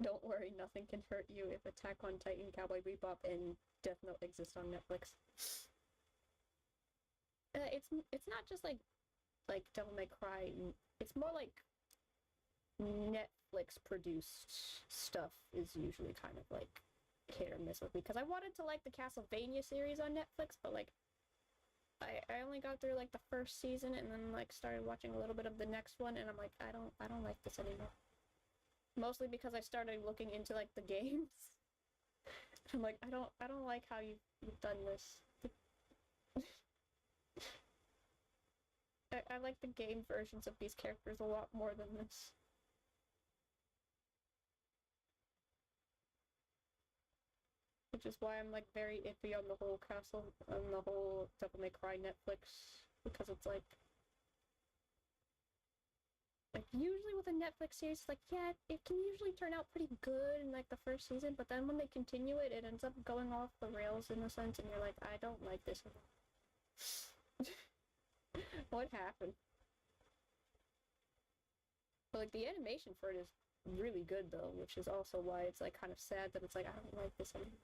Don't worry, nothing can hurt you if Attack on Titan, Cowboy Bebop, and Death Note exist on Netflix. It's not just, like Devil May Cry. It's more like Netflix-produced stuff is usually kind of, like, hit or miss with me. Because I wanted to like the Castlevania series on Netflix, but, like, I only got through, like, the first season and then, like, started watching a little bit of the next one, and I'm like, I don't like this anymore. Mostly because I started looking into, like, the games. I'm like, I don't like how you've done this. I like the game versions of these characters a lot more than this. Which is why I'm, like, very iffy on the whole on the whole Devil May Cry Netflix, because it's like usually with a Netflix series, like, yeah, it can usually turn out pretty good in, like, the first season, but then when they continue it, it ends up going off the rails in a sense, and you're like, I don't like this anymore. What happened? But, like, the animation for it is really good, though, which is also why it's, like, kind of sad that it's like, I don't like this anymore.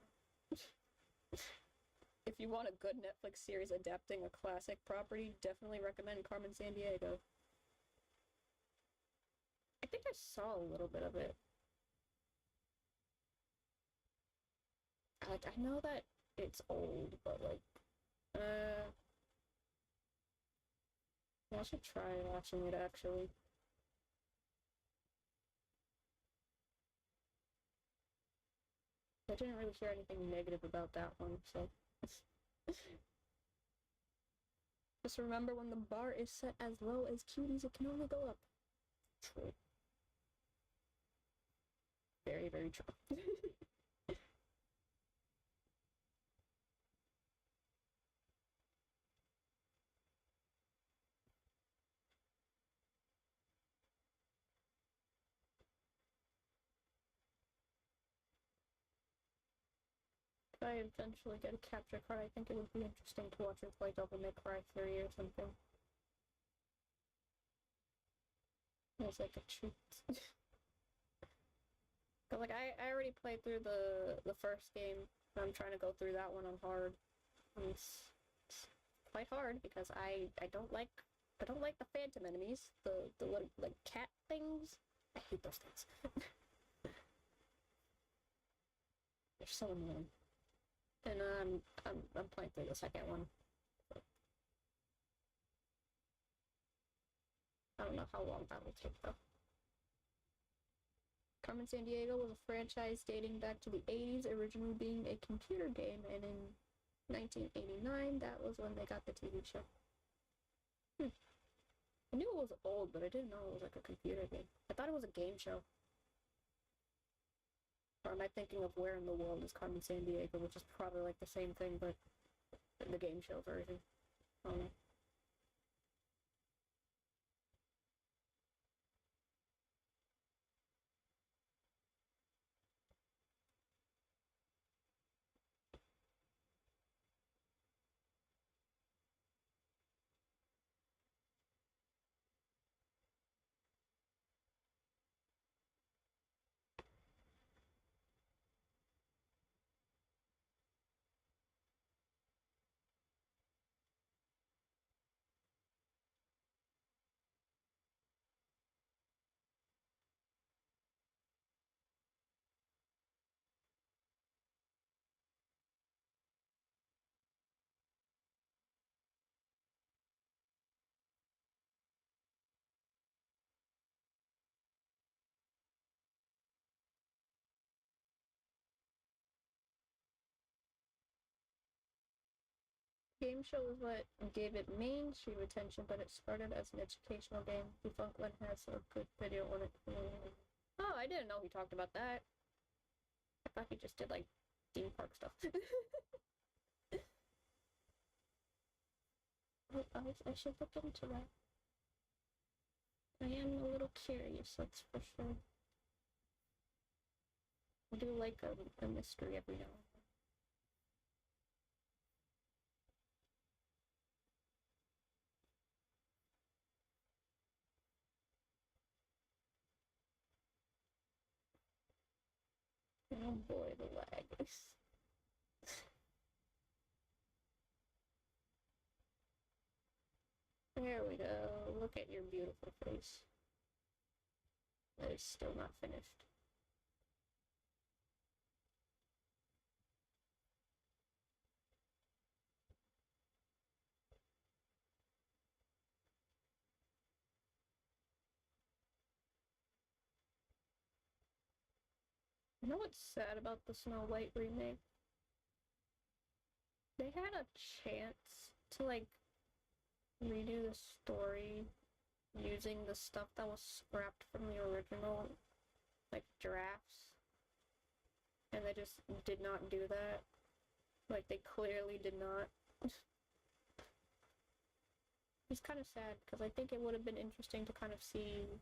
If you want a good Netflix series adapting a classic property, definitely recommend Carmen Sandiego. I think I saw a little bit of it. Like, I know that it's old, but like, I should try watching it actually. I didn't really hear anything negative about that one, so. Just remember, when the bar is set as low as cuties, it can only go up. True. Very, very true. If I eventually get a capture card, I think it would be interesting to watch her play Devil May Cry 3 or something. It's like a treat. Cause like I already played through the first game, and I'm trying to go through that one on hard. And it's quite hard because I don't like the phantom enemies, the like cat things. I hate those things. They're so annoying. And I'm playing through the second one. I don't know how long that will take though. Carmen Sandiego was a franchise dating back to the 80s, originally being a computer game, and in 1989, that was when they got the TV show. I knew it was old, but I didn't know it was like a computer game. I thought it was a game show. Or am I thinking of Where in the World is Carmen Sandiego, which is probably like the same thing, but the game show version. I don't know. Game show was what gave it mainstream attention, but it started as an educational game. Defunctland has a good video on it. Oh, I didn't know he talked about that. I thought he just did like theme park stuff. I should look into that. I am a little curious, that's for sure. I do like a mystery every now and then. Oh boy, the lag. There we go. Look at your beautiful face. That is still not finished. You know what's sad about the Snow White remake? They had a chance to, like, redo the story using the stuff that was scrapped from the original, like, drafts. And they just did not do that. Like, they clearly did not. It's kind of sad, because I think it would have been interesting to kind of see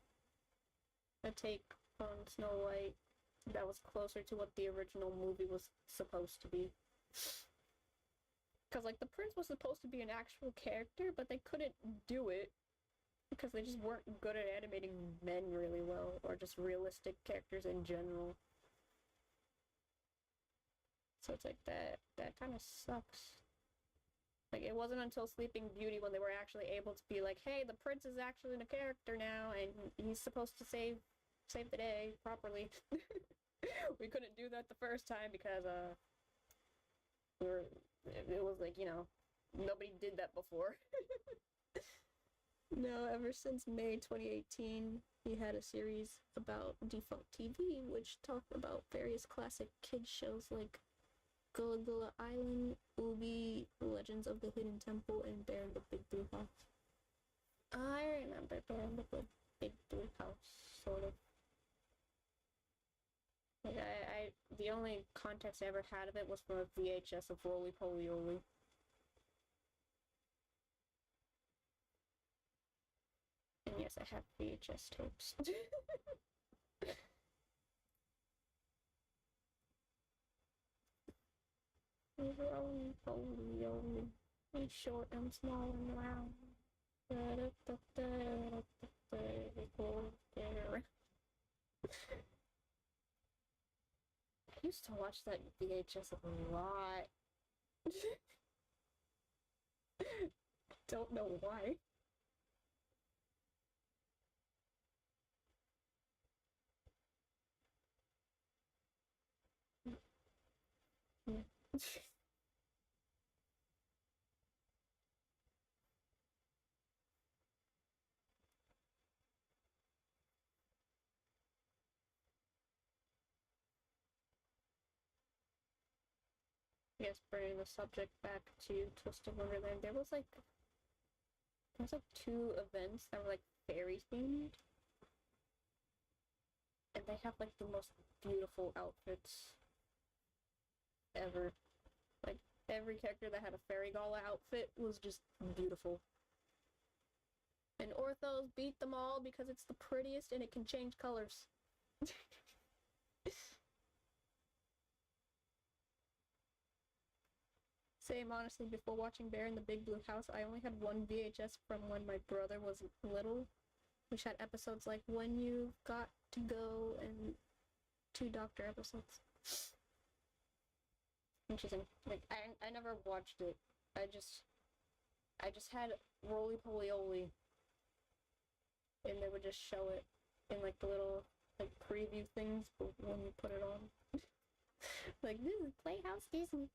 a take on Snow White that was closer to what the original movie was supposed to be. Because, like, the prince was supposed to be an actual character, but they couldn't do it because they just weren't good at animating men really well, or just realistic characters in general. So it's like that kind of sucks. Like, it wasn't until Sleeping Beauty when they were actually able to be like, hey, the prince is actually the character now, and he's supposed to save the day properly. We couldn't do that the first time because it was like, you know, nobody did that before. No, ever since May 2018, he had a series about defunct TV, which talked about various classic kids shows like Gullah Gullah Island, Ubi, Legends of the Hidden Temple, and Bear in the Big Blue House. I remember Bear in the Big Blue House, sort of. Like, the only context I ever had of it was from a VHS of Roly Poly Oly. And yes, I have VHS tapes. Roly Poly Oly. He's short and small and round. I used to watch that VHS a lot. Don't know why. Yeah. I guess bringing the subject back to Twisted Wonderland, there was like 2 events that were like fairy themed, and they have like the most beautiful outfits ever. Like, every character that had a fairy gala outfit was just beautiful. And Orthos beat them all because it's the prettiest and it can change colors. Same, honestly, before watching Bear in the Big Blue House, I only had one VHS from when my brother was little, which had episodes like When You've Got to Go and 2 Doctor episodes. Interesting. Like, I never watched it. I just had Roly Poly Oly, and they would just show it in like the little like preview things when you put it on. Like, this is Playhouse Disney.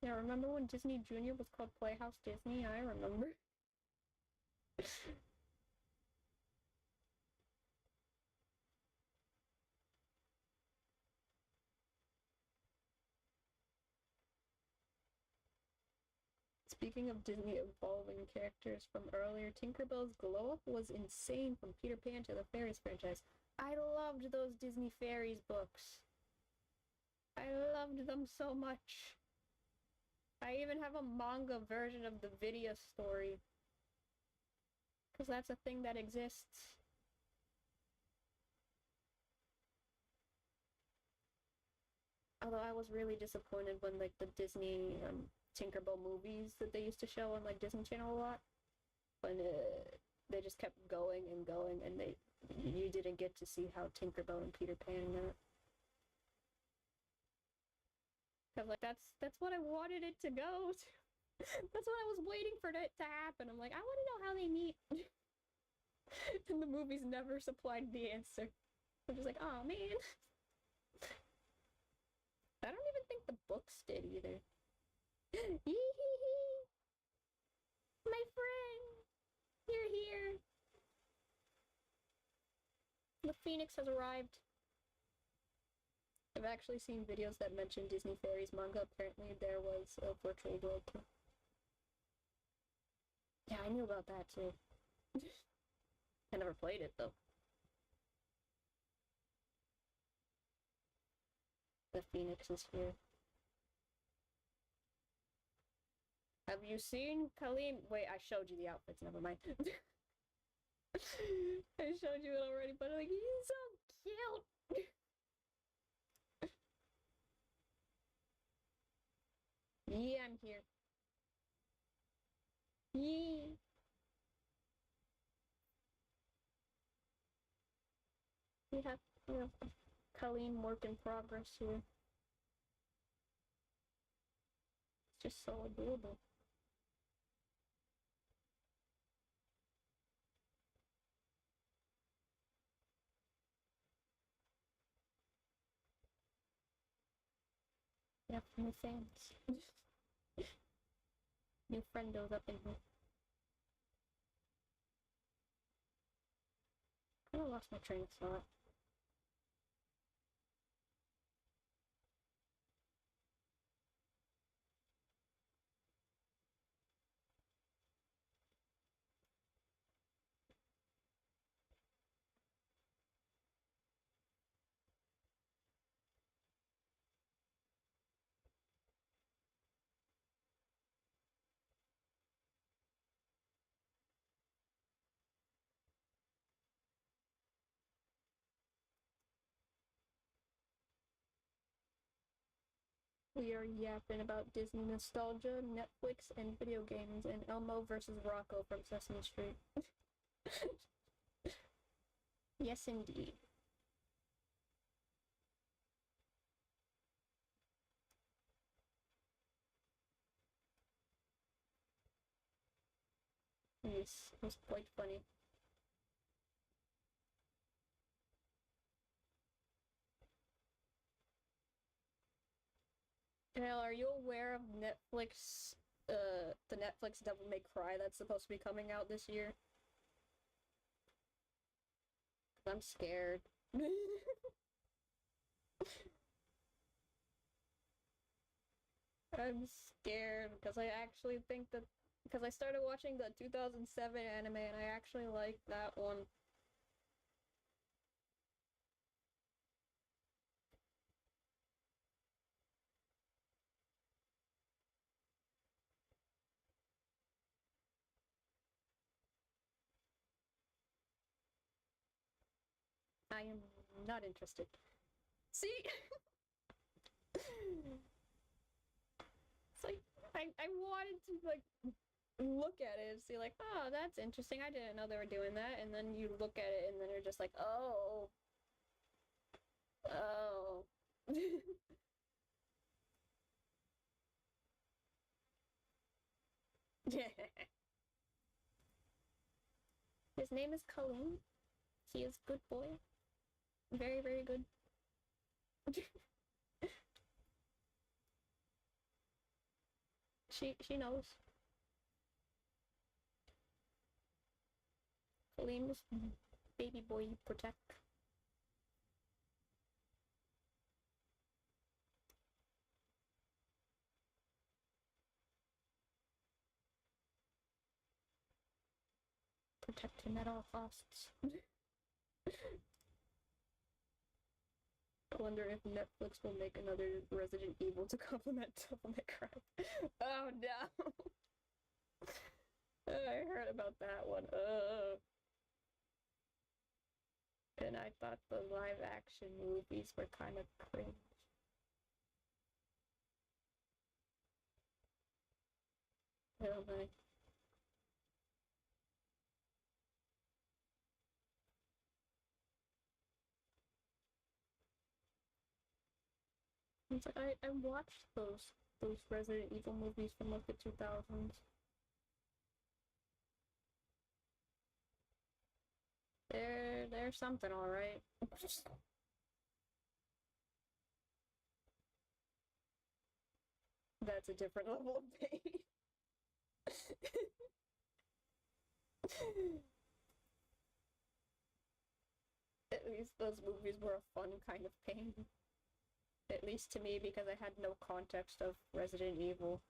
Yeah, remember when Disney Junior was called Playhouse Disney? I remember. Speaking of Disney evolving characters from earlier, Tinkerbell's glow up was insane from Peter Pan to the Fairies franchise. I loved those Disney Fairies books. I loved them so much. I even have a manga version of the video story. Because that's a thing that exists. Although I was really disappointed when, like, the Disney Tinkerbell movies that they used to show on, like, Disney Channel a lot, when they just kept going and going, and you didn't get to see how Tinkerbell and Peter Pan met. Cause like that's what I wanted it to go to. That's what I was waiting for it to happen. I'm like, I want to know how they meet. And the movies never supplied the answer. I'm just like, oh man. I don't even think the books did either. My friend, you're here. The Phoenix has arrived. I've actually seen videos that mention Disney Fairies manga. Apparently there was a virtual world too. Yeah, I knew about that too. I never played it though. The Phoenix is here. Have you seen Kalim? Wait, I showed you the outfits, never mind. I showed you it already, but like, he's so cute! Yeah, I'm here. Yee. We have Kalim work in progress here. It's just so adorable. We have new fans. New friendos up in here. I lost my train of thought. We are yapping about Disney nostalgia, Netflix, and video games, and Elmo versus Rocco from Sesame Street. Yes, indeed. Yes, it was quite funny. Hell, are you aware of Netflix, the Netflix Devil May Cry that's supposed to be coming out this year? I'm scared. I'm scared because I actually think that because I started watching the 2007 anime and I actually like that one. I am not interested. See? It's like I wanted to like look at it and see like, oh, that's interesting. I didn't know they were doing that. And then you look at it and then you're just like, oh. Oh. His name is Kalim. He is good boy. Very, very good. She knows. Kalim is baby boy protect. Protect him at all costs. I wonder if Netflix will make another Resident Evil to complement Devil May Cry. Oh no! I heard about that one. And I thought the live action movies were kind of cringe. I don't know. It's like I watched those Resident Evil movies from like the 2000s. They're something, all right. That's a different level of pain. At least those movies were a fun kind of pain. At least to me, because I had no context of Resident Evil.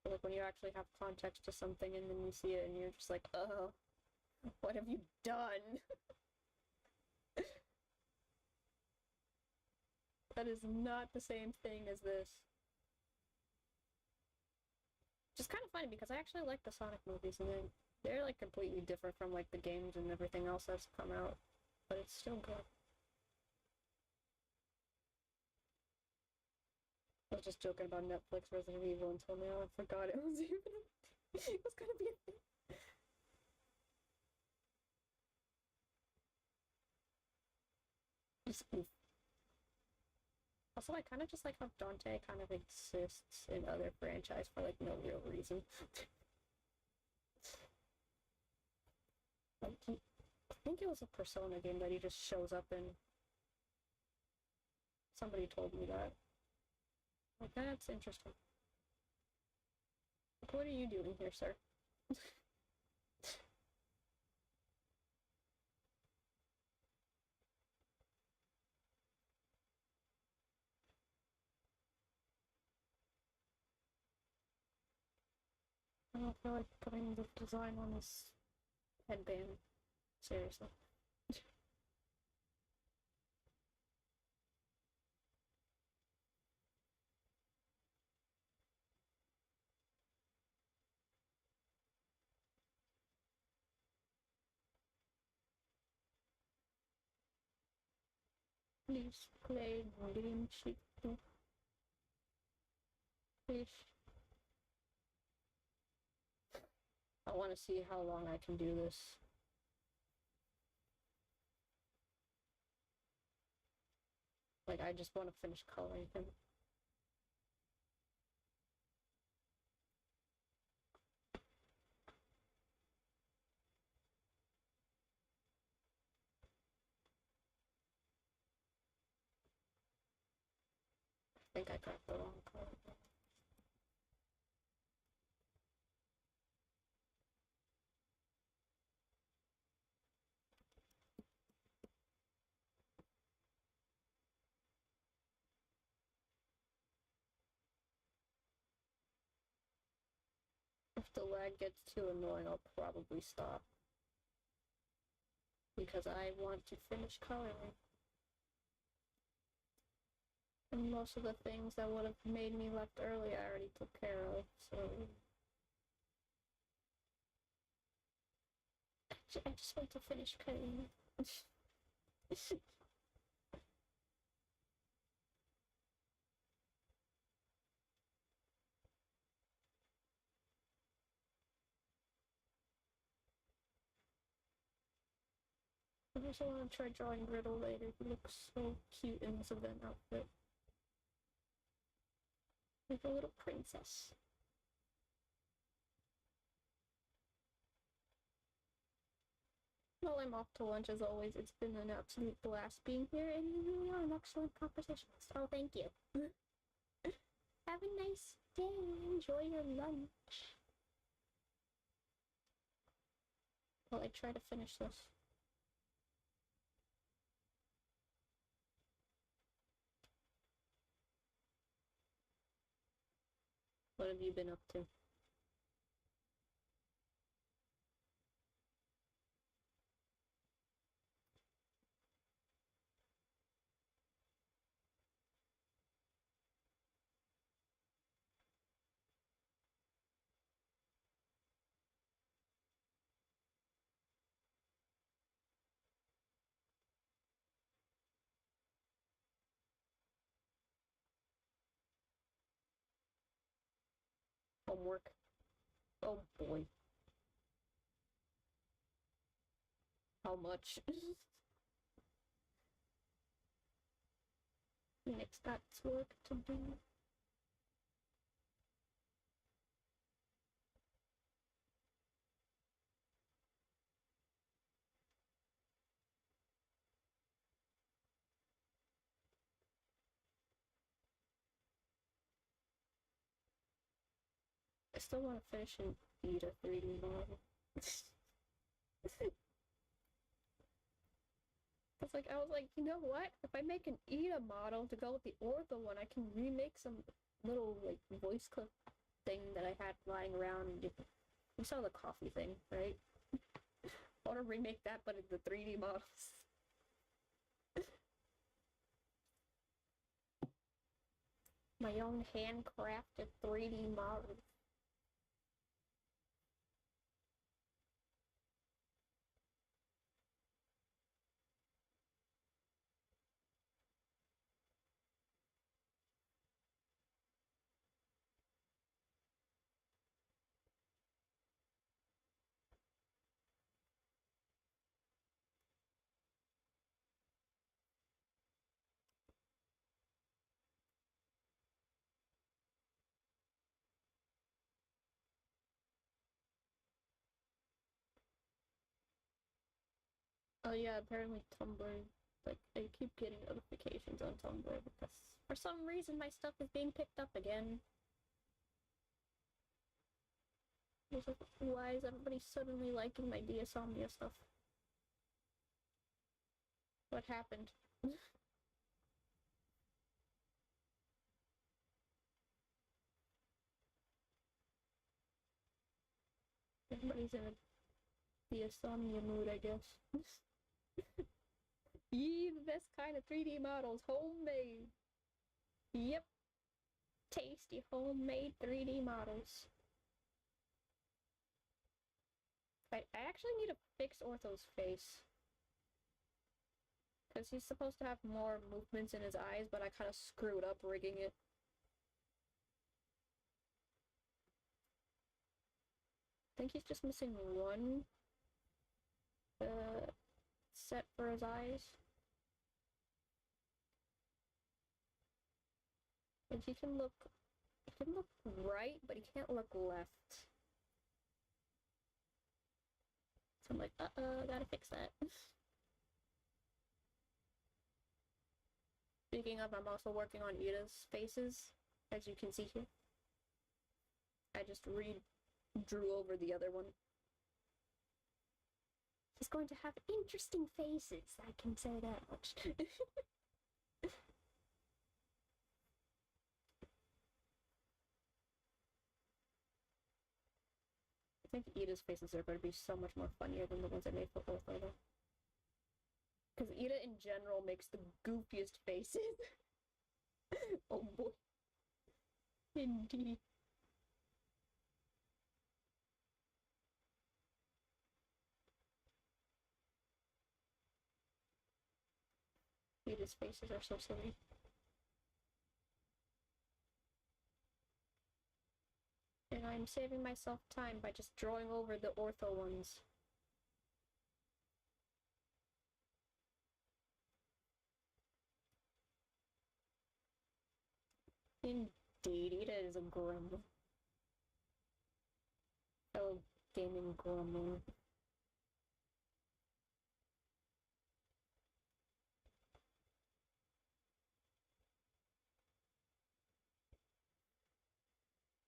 Like when you actually have context to something and then you see it and you're just like, oh, what have you done? That is not the same thing as this. Which is kind of funny because I actually like the Sonic movies and they're like completely different from like the games and everything else that's come out. But it's still good. I was just joking about Netflix Resident Evil until now. I forgot it was even it was gonna be a thing. Just oof. Also, I kind of just like how Dante kind of exists in other franchise for like no real reason. Like I think it was a Persona game that he just shows up in. Somebody told me that. Like, that's interesting. What are you doing here, sir? I don't feel like putting the design on this headband. Seriously. Please play game sheet. Please. I want to see how long I can do this. Like, I just want to finish coloring him. I think I got the wrong color. If the lag gets too annoying, I'll probably stop. Because I want to finish coloring. And most of the things that would have made me left early, I already took care of, so... I just want to finish coloring. I also want to try drawing Riddle later. He looks so cute in this event outfit. Like a little princess. Well, I'm off to lunch as always. It's been an absolute blast being here, and you really are an excellent conversationalist. Oh, thank you. Have a nice day. Enjoy your lunch. While I try to finish this. What have you been up to? Homework. Oh boy. How much? Nick's got work to do. I still want to finish and eat a 3D model. It's like, I was like, you know what? If I make an ETA model to go with the Ortho one, I can remake some little, like, voice clip thing that I had lying around. You saw the coffee thing, right? I want to remake that, but in the 3D models. My own handcrafted 3D model. Oh yeah, apparently Tumblr, like, I keep getting notifications on Tumblr because for some reason my stuff is being picked up again. It's like, why is everybody suddenly liking my Diasomnia stuff? What happened? Everybody's in a Diasomnia mood, I guess. Yee, the best kind of 3D models, homemade. Yep, tasty homemade 3D models. I actually need to fix Ortho's face. Because he's supposed to have more movements in his eyes, but I kind of screwed up rigging it. I think he's just missing one set for his eyes. And he can look right, but he can't look left. So I'm like, gotta fix that. Speaking of, I'm also working on Ida's faces, as you can see here. I just drew over the other one. He's going to have interesting faces, I can say that much. I think Ida's faces are going to be so much more funnier than the ones I made for Ortho, though. Because Ida in general makes the goofiest faces. Oh boy. Indeed. Ida's faces are so silly. And I'm saving myself time by just drawing over the Ortho ones. Indeed, Ida is a gremlin. Oh, gaming gremlin.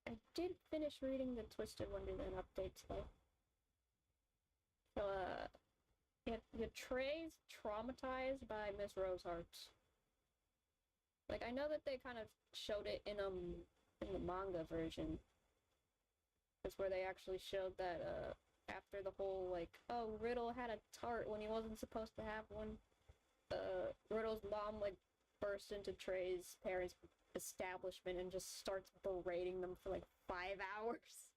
I did finish reading the Twisted Wonderland updates, though. So, yeah, Trey's traumatized by Miss Rosehearts. Like, I know that they kind of showed it in the manga version. That's where they actually showed that, after the whole, like, oh, Riddle had a tart when he wasn't supposed to have one. Riddle's mom, like, bursts into Trey's parents' establishment and just starts berating them for, like, 5 hours.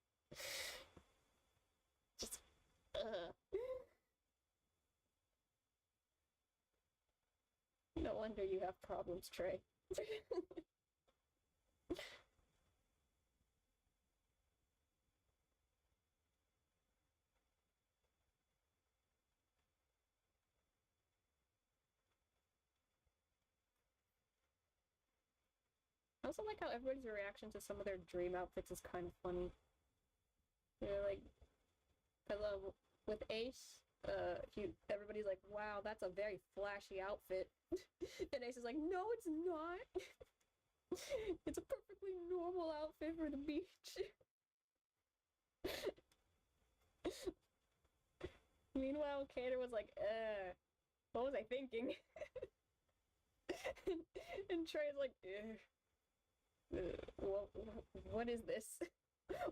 Just, No wonder you have problems, Trey. I also like how everybody's reaction to some of their dream outfits is kind of funny. Like, with Ace, everybody's like, wow, that's a very flashy outfit. And Ace is like, no, it's not. It's a perfectly normal outfit for the beach. Meanwhile, Kater was like, what was I thinking? and Trey's like, what is this?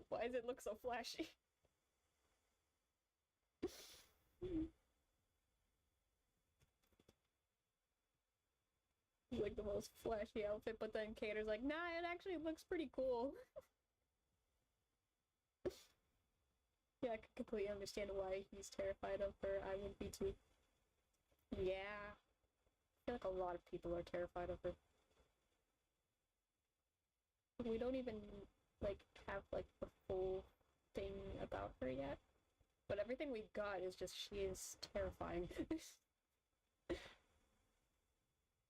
Why does it look so flashy? Like the most flashy outfit, but then Kater's like, nah, it actually looks pretty cool. Yeah, I could completely understand why he's terrified of her. I would be too. Yeah. I feel like a lot of people are terrified of her. We don't even, like, have, like, the full thing about her yet. But everything we got is just, she is terrifying.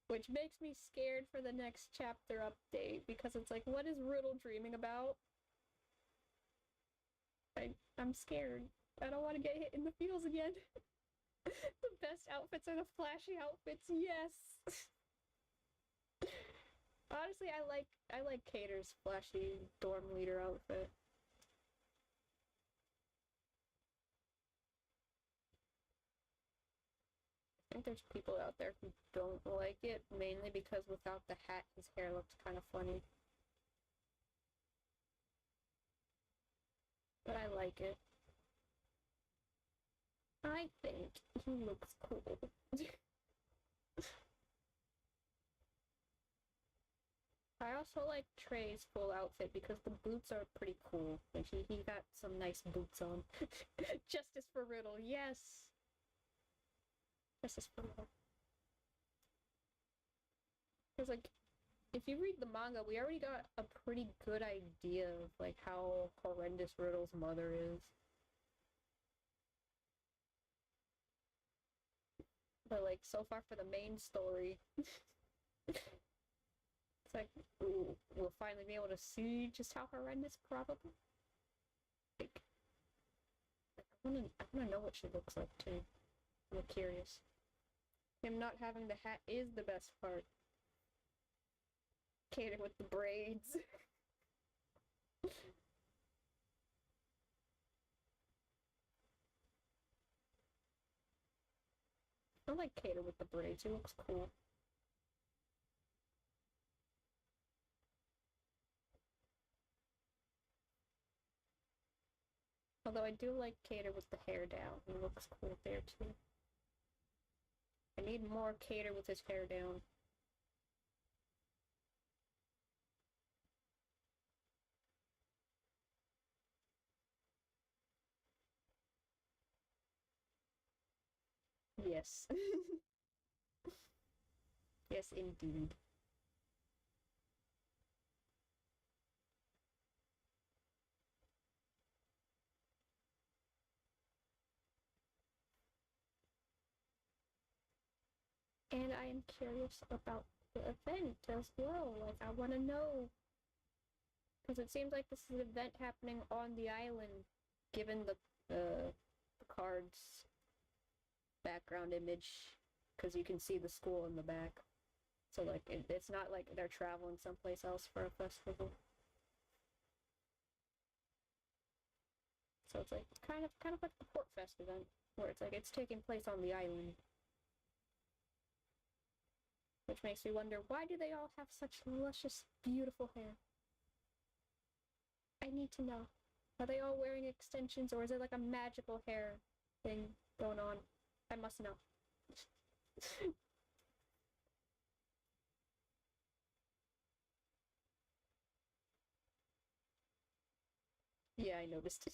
Which makes me scared for the next chapter update, because it's like, what is Riddle dreaming about? I'm scared. I don't want to get hit in the feels again. The best outfits are the flashy outfits, yes! Honestly, I like Cater's flashy dorm leader outfit. I think there's people out there who don't like it, mainly because without the hat, his hair looks kind of funny. But I like it. I think he looks cool. I also like Trey's full outfit because the boots are pretty cool. Like he got some nice boots on. Justice for Riddle, yes! Justice for Riddle. Because, like, if you read the manga, we already got a pretty good idea of, like, how horrendous Riddle's mother is. But, like, so far for the main story, it's like, ooh, we'll finally be able to see just how horrendous, probably. Like I wanna know what she looks like, too. I'm curious. Him not having the hat is the best part. Cater with the braids. I like Cater with the braids. He looks cool. Although I do like Cater with the hair down. He looks cool there too. I need more Cater with his hair down. Yes. Yes, indeed. And I am curious about the event as well. Like, I want to know. Because it seems like this is an event happening on the island, given the card's background image. Because you can see the school in the back. So, like, it's not like they're traveling someplace else for a festival. So it's like kind of like the Port Fest event, where it's like it's taking place on the island. Which makes me wonder, why do they all have such luscious, beautiful hair? I need to know. Are they all wearing extensions, or is it like a magical hair thing going on? I must know. Yeah, I noticed.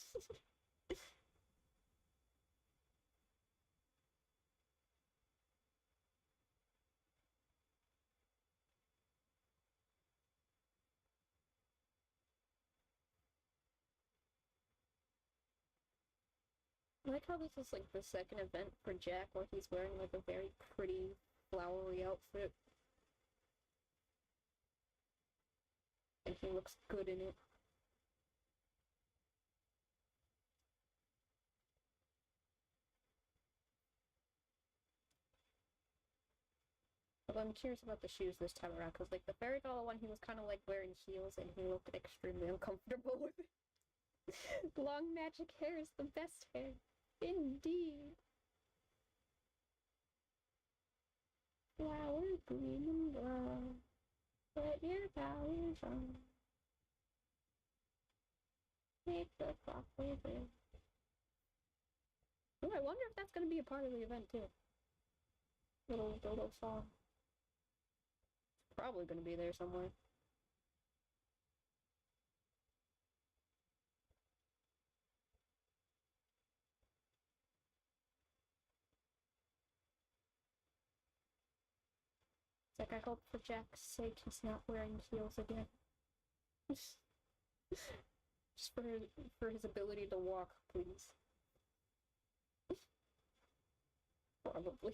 I like how this is like the second event for Jack where he's wearing like a very pretty, flowery outfit. And he looks good in it. Although I'm curious about the shoes this time around, because like the Fairy Gala one, he was kind of like wearing heels and he looked extremely uncomfortable with it. Long magic hair is the best hair. Indeed. Flowers green and brown, let your flowers on. Make the clock within. Oh, I wonder if that's going to be a part of the event too. Little song. It's probably going to be there somewhere. It's like, I hope for Jack's sake he's not wearing heels again. Just for his ability to walk, please. Probably.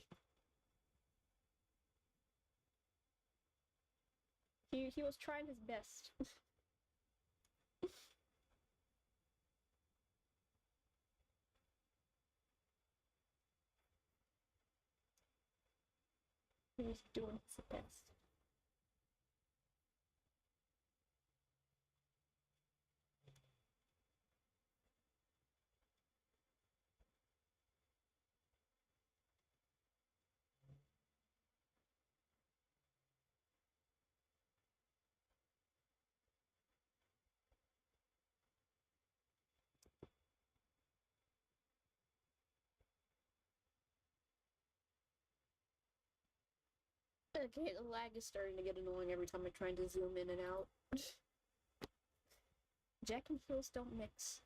He was trying his best. He was doing his best. Okay, the lag is starting to get annoying every time I'm trying to zoom in and out. Jack and Hills don't mix.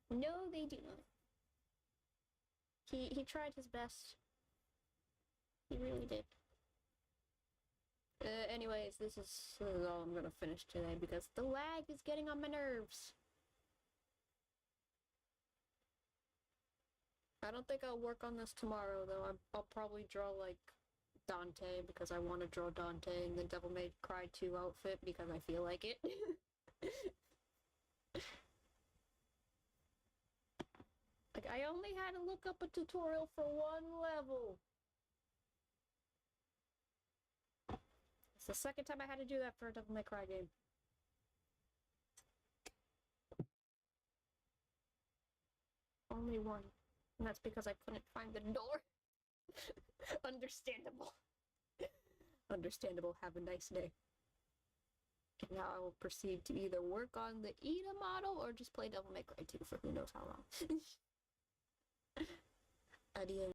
No, they do not. He tried his best. He really did. Anyways, this is all I'm gonna finish today because the lag is getting on my nerves. I don't think I'll work on this tomorrow, though. I'll probably draw, like, Dante because I want to draw Dante in the Devil May Cry 2 outfit because I feel like it. Like, I only had to look up a tutorial for one level. It's the second time I had to do that for a Devil May Cry game. Only one. And that's because I couldn't find the door. Understandable. Understandable. Have a nice day. And now I will proceed to either work on the Ida model or just play Devil May Cry 2 for who knows how long. Adios.